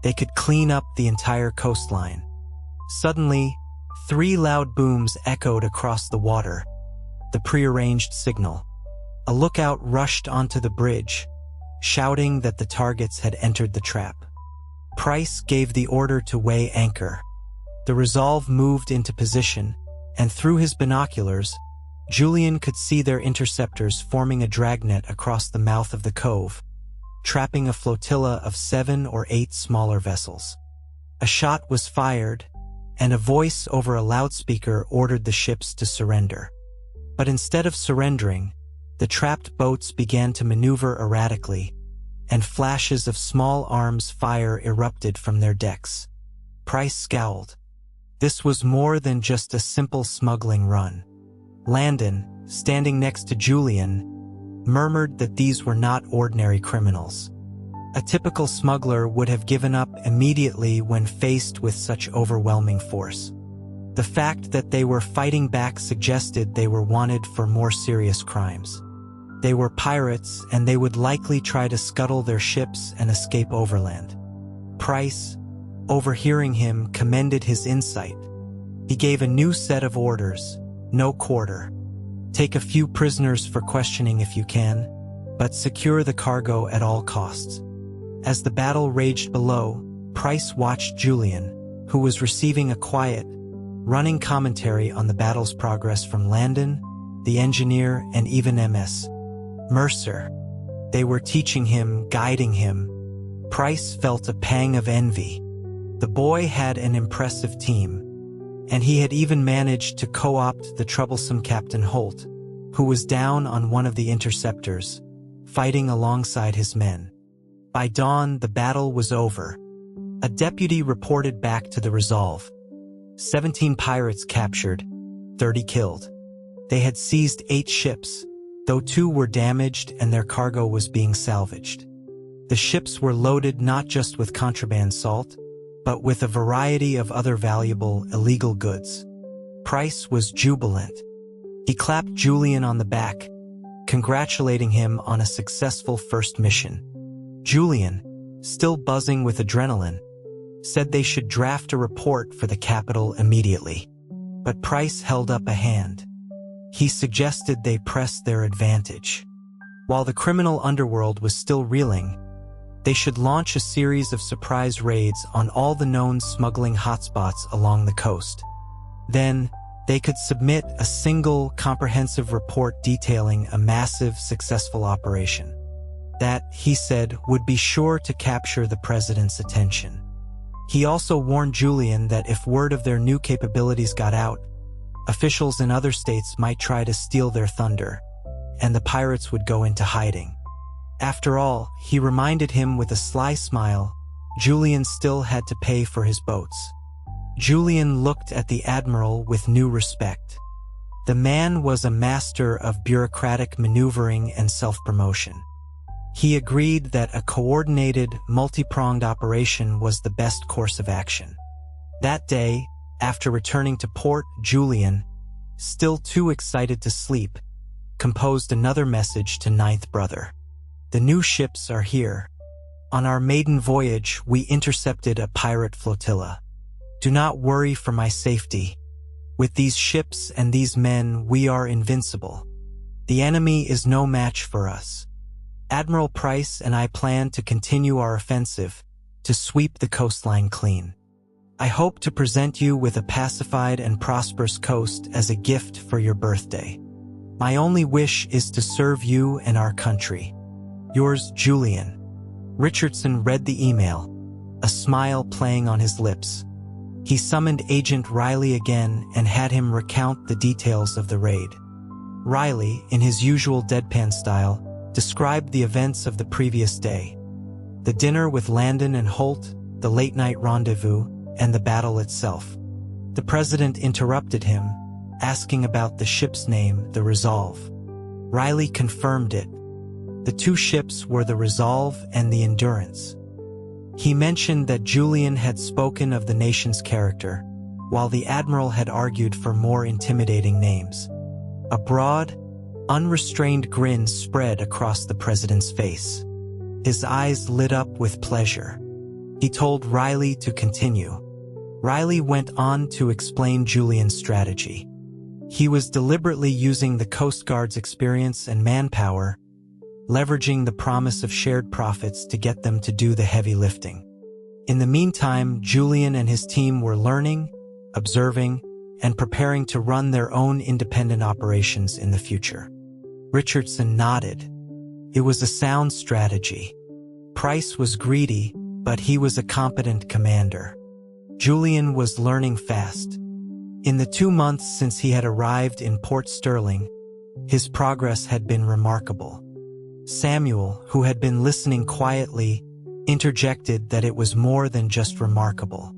They could clean up the entire coastline. Suddenly, 3 loud booms echoed across the water, the prearranged signal. A lookout rushed onto the bridge, shouting that the targets had entered the trap. Price gave the order to weigh anchor. The Resolve moved into position, and through his binoculars, Julian could see their interceptors forming a dragnet across the mouth of the cove, trapping a flotilla of 7 or 8 smaller vessels. A shot was fired, and a voice over a loudspeaker ordered the ships to surrender. But instead of surrendering, the trapped boats began to maneuver erratically, and flashes of small arms fire erupted from their decks. Price scowled. This was more than just a simple smuggling run. Landon, standing next to Julian, murmured that these were not ordinary criminals. A typical smuggler would have given up immediately when faced with such overwhelming force. The fact that they were fighting back suggested they were wanted for more serious crimes. They were pirates, and they would likely try to scuttle their ships and escape overland. Price, overhearing him, commended his insight. He gave a new set of orders: no quarter. Take a few prisoners for questioning if you can, but secure the cargo at all costs. As the battle raged below, Price watched Julian, who was receiving a quiet, running commentary on the battle's progress from Landon, the engineer, and even MS Mercer. They were teaching him, guiding him. Price felt a pang of envy. The boy had an impressive team, and he had even managed to co-opt the troublesome Captain Holt, who was down on one of the interceptors, fighting alongside his men. By dawn, the battle was over. A deputy reported back to the Resolve. 17 pirates captured, 30 killed. They had seized 8 ships, though 2 were damaged and their cargo was being salvaged. The ships were loaded not just with contraband salt, but with a variety of other valuable, illegal goods. Price was jubilant. He clapped Julian on the back, congratulating him on a successful first mission. Julian, still buzzing with adrenaline, said they should draft a report for the capital immediately. But Price held up a hand. He suggested they press their advantage. While the criminal underworld was still reeling, they should launch a series of surprise raids on all the known smuggling hotspots along the coast. Then, they could submit a single, comprehensive report detailing a massive, successful operation. That, he said, would be sure to capture the president's attention. He also warned Julian that if word of their new capabilities got out, officials in other states might try to steal their thunder, and the pirates would go into hiding. After all, he reminded him with a sly smile, Julian still had to pay for his boats. Julian looked at the admiral with new respect. The man was a master of bureaucratic maneuvering and self-promotion. He agreed that a coordinated, multi-pronged operation was the best course of action. That day, after returning to port, Julian, still too excited to sleep, composed another message to Ninth Brother. The new ships are here. On our maiden voyage, we intercepted a pirate flotilla. Do not worry for my safety. With these ships and these men, we are invincible. The enemy is no match for us. Admiral Price and I plan to continue our offensive, to sweep the coastline clean. I hope to present you with a pacified and prosperous coast as a gift for your birthday. My only wish is to serve you and our country. Yours, Julian. Richardson read the email, a smile playing on his lips. He summoned Agent Riley again and had him recount the details of the raid. Riley, in his usual deadpan style, described the events of the previous day. The dinner with Landon and Holt, the late-night rendezvous, and the battle itself. The president interrupted him, asking about the ship's name, the Resolve. Riley confirmed it. The two ships were the Resolve and the Endurance. He mentioned that Julian had spoken of the nation's character, while the admiral had argued for more intimidating names. A broad, unrestrained grin spread across the president's face. His eyes lit up with pleasure. He told Riley to continue. Riley went on to explain Julian's strategy. He was deliberately using the Coast Guard's experience and manpower, leveraging the promise of shared profits to get them to do the heavy lifting. In the meantime, Julian and his team were learning, observing, and preparing to run their own independent operations in the future. Richardson nodded. It was a sound strategy. Price was greedy, but he was a competent commander. Julian was learning fast. In the 2 months since he had arrived in Port Sterling, his progress had been remarkable. Samuel, who had been listening quietly, interjected that it was more than just remarkable.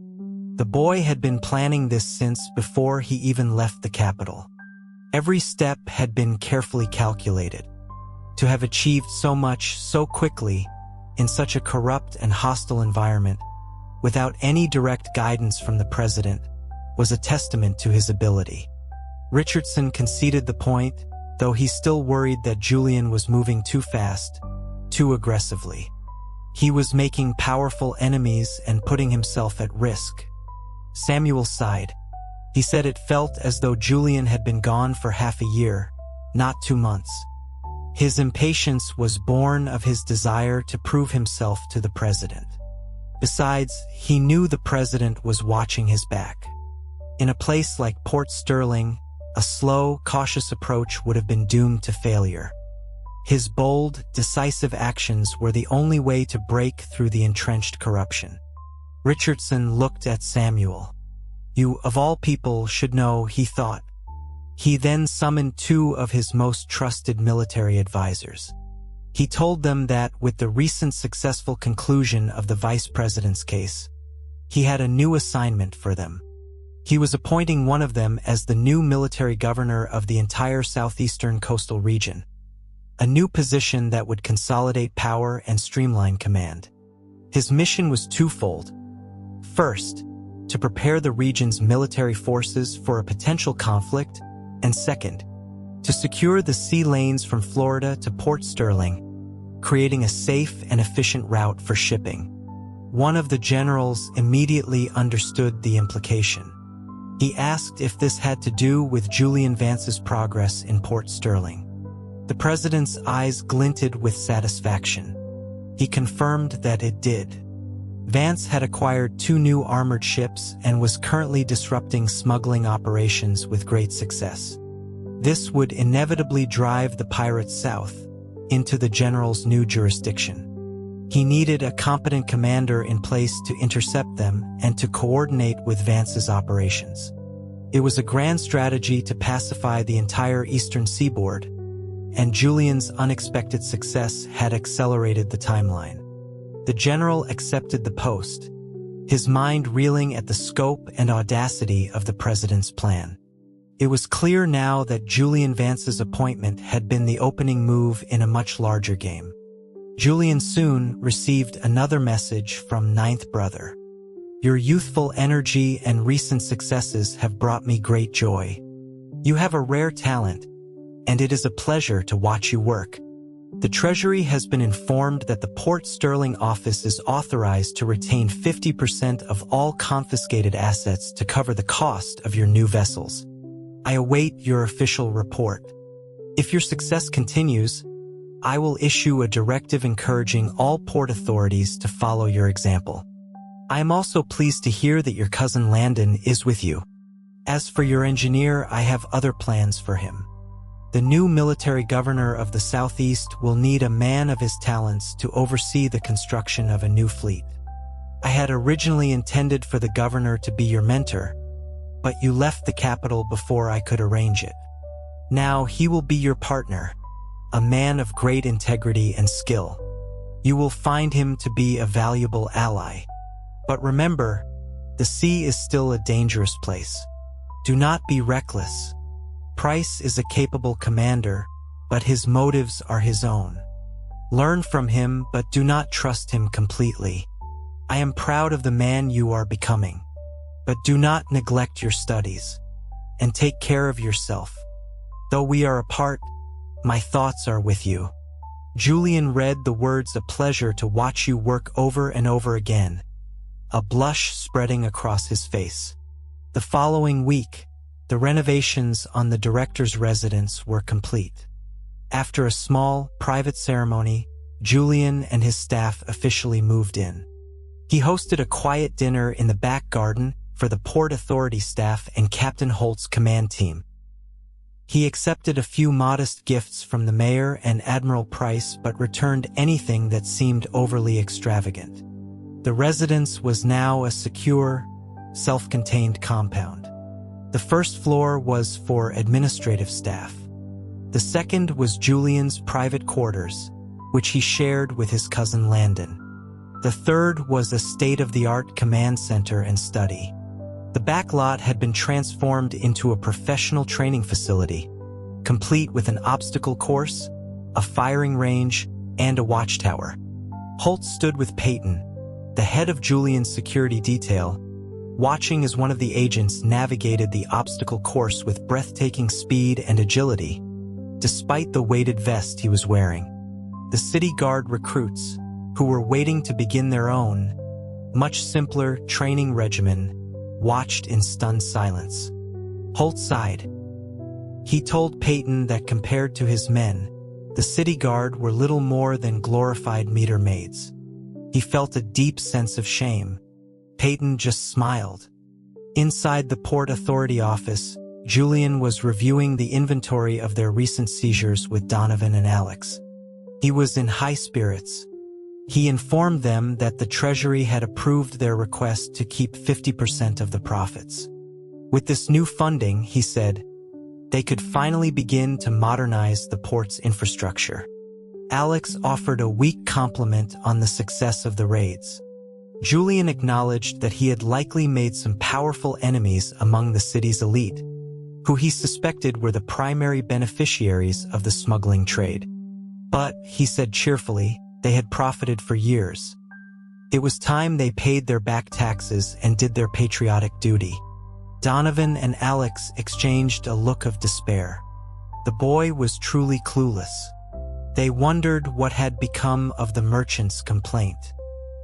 The boy had been planning this since before he even left the capital. Every step had been carefully calculated. To have achieved so much so quickly, in such a corrupt and hostile environment, without any direct guidance from the president, was a testament to his ability. Richardson conceded the point, though he still worried that Julian was moving too fast, too aggressively. He was making powerful enemies and putting himself at risk. Samuel sighed. He said it felt as though Julian had been gone for half a year, not 2 months. His impatience was born of his desire to prove himself to the president. Besides, he knew the president was watching his back. In a place like Port Sterling, a slow, cautious approach would have been doomed to failure. His bold, decisive actions were the only way to break through the entrenched corruption. Richardson looked at Samuel. You, of all people, should know, he thought. He then summoned 2 of his most trusted military advisors. He told them that, with the recent successful conclusion of the vice president's case, he had a new assignment for them. He was appointing one of them as the new military governor of the entire southeastern coastal region, a new position that would consolidate power and streamline command. His mission was twofold. First, to prepare the region's military forces for a potential conflict, and second, to secure the sea lanes from Florida to Port Sterling, creating a safe and efficient route for shipping. One of the generals immediately understood the implication. He asked if this had to do with Julian Vance's progress in Port Sterling. The president's eyes glinted with satisfaction. He confirmed that it did. Vance had acquired 2 new armored ships and was currently disrupting smuggling operations with great success. This would inevitably drive the pirates south, into the general's new jurisdiction. He needed a competent commander in place to intercept them and to coordinate with Vance's operations. It was a grand strategy to pacify the entire eastern seaboard, and Julian's unexpected success had accelerated the timeline. The general accepted the post, his mind reeling at the scope and audacity of the president's plan. It was clear now that Julian Vance's appointment had been the opening move in a much larger game. Julian soon received another message from Ninth Brother. Your youthful energy and recent successes have brought me great joy. You have a rare talent, and it is a pleasure to watch you work. The Treasury has been informed that the Port Sterling office is authorized to retain 50% of all confiscated assets to cover the cost of your new vessels. I await your official report. If your success continues, I will issue a directive encouraging all port authorities to follow your example. I am also pleased to hear that your cousin Landon is with you. As for your engineer, I have other plans for him. The new military governor of the Southeast will need a man of his talents to oversee the construction of a new fleet. I had originally intended for the governor to be your mentor, but you left the capital before I could arrange it. Now he will be your partner, a man of great integrity and skill. You will find him to be a valuable ally. But remember, the sea is still a dangerous place. Do not be reckless. Price is a capable commander, but his motives are his own. Learn from him, but do not trust him completely. I am proud of the man you are becoming. But do not neglect your studies. And take care of yourself. Though we are apart, my thoughts are with you. Julian read the words, "A pleasure to watch you work," over and over again, a blush spreading across his face. The following week, the renovations on the director's residence were complete. After a small, private ceremony, Julian and his staff officially moved in. He hosted a quiet dinner in the back garden for the Port Authority staff and Captain Holt's command team. He accepted a few modest gifts from the mayor and Admiral Price, but returned anything that seemed overly extravagant. The residence was now a secure, self-contained compound. The first floor was for administrative staff. The second was Julian's private quarters, which he shared with his cousin Landon. The third was a state-of-the-art command center and study. The back lot had been transformed into a professional training facility, complete with an obstacle course, a firing range, and a watchtower. Holt stood with Peyton, the head of Julian's security detail, watching as one of the agents navigated the obstacle course with breathtaking speed and agility, despite the weighted vest he was wearing. The city guard recruits, who were waiting to begin their own, much simpler training regimen, watched in stunned silence. Holt sighed. He told Peyton that compared to his men, the city guard were little more than glorified meter maids. He felt a deep sense of shame. Peyton just smiled. Inside the Port Authority office, Julian was reviewing the inventory of their recent seizures with Donovan and Alex. He was in high spirits. He informed them that the Treasury had approved their request to keep 50% of the profits. With this new funding, he said, they could finally begin to modernize the port's infrastructure. Alex offered a weak compliment on the success of the raids. Julian acknowledged that he had likely made some powerful enemies among the city's elite, who he suspected were the primary beneficiaries of the smuggling trade. But, he said cheerfully, they had profited for years. It was time they paid their back taxes and did their patriotic duty. Donovan and Alex exchanged a look of despair. The boy was truly clueless. They wondered what had become of the merchant's complaint.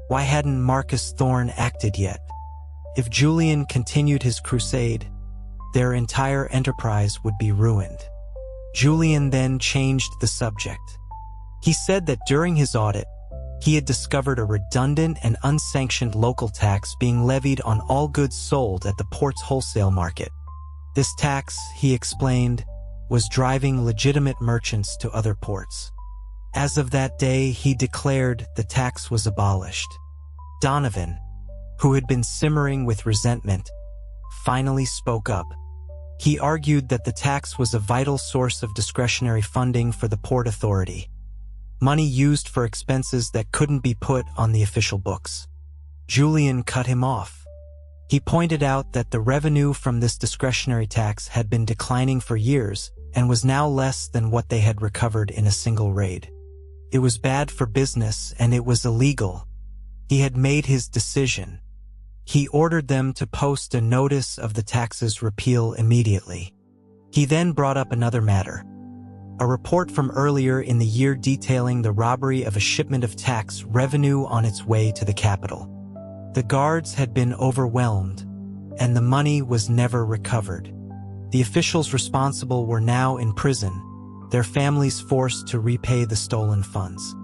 Why hadn't Marcus Thorne acted yet? If Julian continued his crusade, their entire enterprise would be ruined. Julian then changed the subject. He said that during his audit, he had discovered a redundant and unsanctioned local tax being levied on all goods sold at the port's wholesale market. This tax, he explained, was driving legitimate merchants to other ports. As of that day, he declared the tax was abolished. Donovan, who had been simmering with resentment, finally spoke up. He argued that the tax was a vital source of discretionary funding for the Port Authority, money used for expenses that couldn't be put on the official books. Julian cut him off. He pointed out that the revenue from this discretionary tax had been declining for years and was now less than what they had recovered in a single raid. It was bad for business and it was illegal. He had made his decision. He ordered them to post a notice of the tax's repeal immediately. He then brought up another matter. A report from earlier in the year detailing the robbery of a shipment of tax revenue on its way to the capital. The guards had been overwhelmed, and the money was never recovered. The officials responsible were now in prison, their families forced to repay the stolen funds.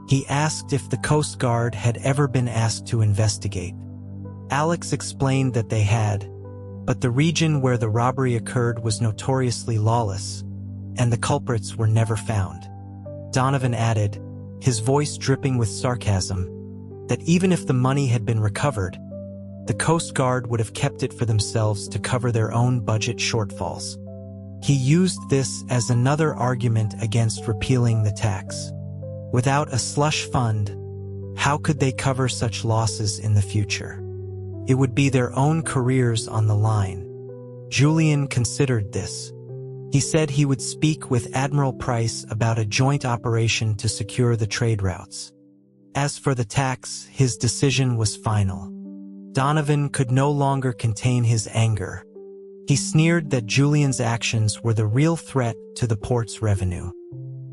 He asked if the Coast Guard had ever been asked to investigate. Alex explained that they had, but the region where the robbery occurred was notoriously lawless, and the culprits were never found. Donovan added, his voice dripping with sarcasm, that even if the money had been recovered, the Coast Guard would have kept it for themselves to cover their own budget shortfalls. He used this as another argument against repealing the tax. Without a slush fund, how could they cover such losses in the future? It would be their own careers on the line. Julian considered this. He said he would speak with Admiral Price about a joint operation to secure the trade routes. As for the tax, his decision was final. Donovan could no longer contain his anger. He sneered that Julian's actions were the real threat to the port's revenue.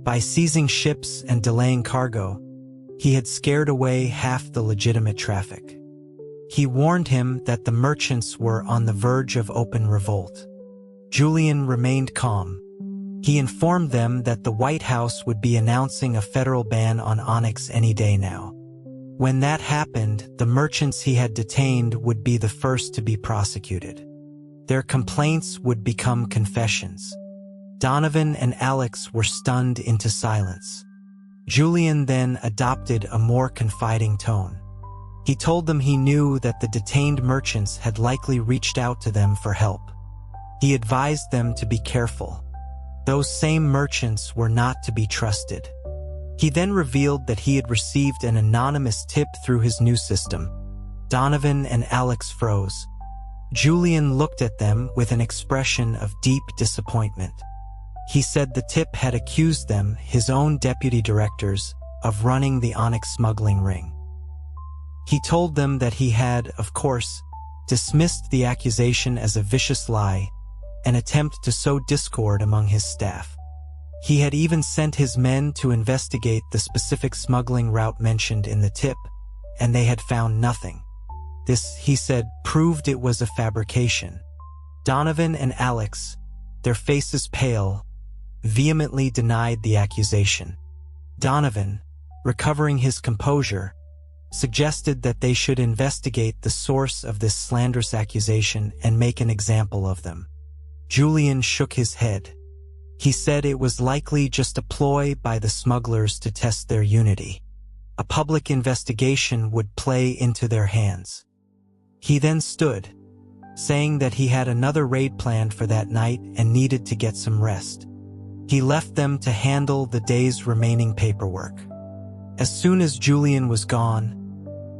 By seizing ships and delaying cargo, he had scared away half the legitimate traffic. He warned him that the merchants were on the verge of open revolt. Julian remained calm. He informed them that the White House would be announcing a federal ban on onyx any day now. When that happened, the merchants he had detained would be the first to be prosecuted. Their complaints would become confessions. Donovan and Alex were stunned into silence. Julian then adopted a more confiding tone. He told them he knew that the detained merchants had likely reached out to them for help. He advised them to be careful. Those same merchants were not to be trusted. He then revealed that he had received an anonymous tip through his new system. Donovan and Alex froze. Julian looked at them with an expression of deep disappointment. He said the tip had accused them, his own deputy directors, of running the onyx smuggling ring. He told them that he had, of course, dismissed the accusation as a vicious lie, an attempt to sow discord among his staff. He had even sent his men to investigate the specific smuggling route mentioned in the tip, and they had found nothing. This, he said, proved it was a fabrication. Donovan and Alex, their faces pale, vehemently denied the accusation. Donovan, recovering his composure, suggested that they should investigate the source of this slanderous accusation and make an example of them. Julian shook his head. He said it was likely just a ploy by the smugglers to test their unity. A public investigation would play into their hands. He then stood, saying that he had another raid planned for that night and needed to get some rest. He left them to handle the day's remaining paperwork. As soon as Julian was gone,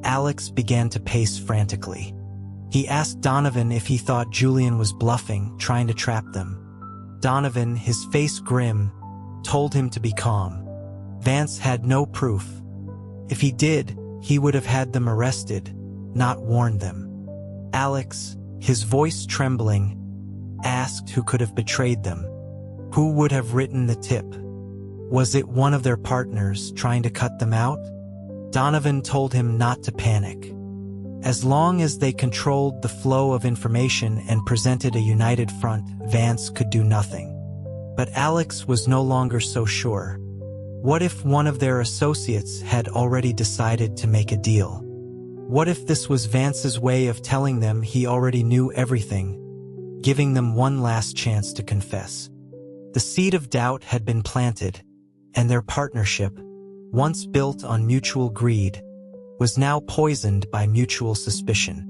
Alex began to pace frantically. He asked Donovan if he thought Julian was bluffing, trying to trap them. Donovan, his face grim, told him to be calm. Vance had no proof. If he did, he would have had them arrested, not warned them. Alex, his voice trembling, asked who could have betrayed them. Who would have written the tip? Was it one of their partners trying to cut them out? Donovan told him not to panic. As long as they controlled the flow of information and presented a united front, Vance could do nothing. But Alex was no longer so sure. What if one of their associates had already decided to make a deal? What if this was Vance's way of telling them he already knew everything, giving them one last chance to confess? The seed of doubt had been planted, and their partnership, once built on mutual greed, was now poisoned by mutual suspicion.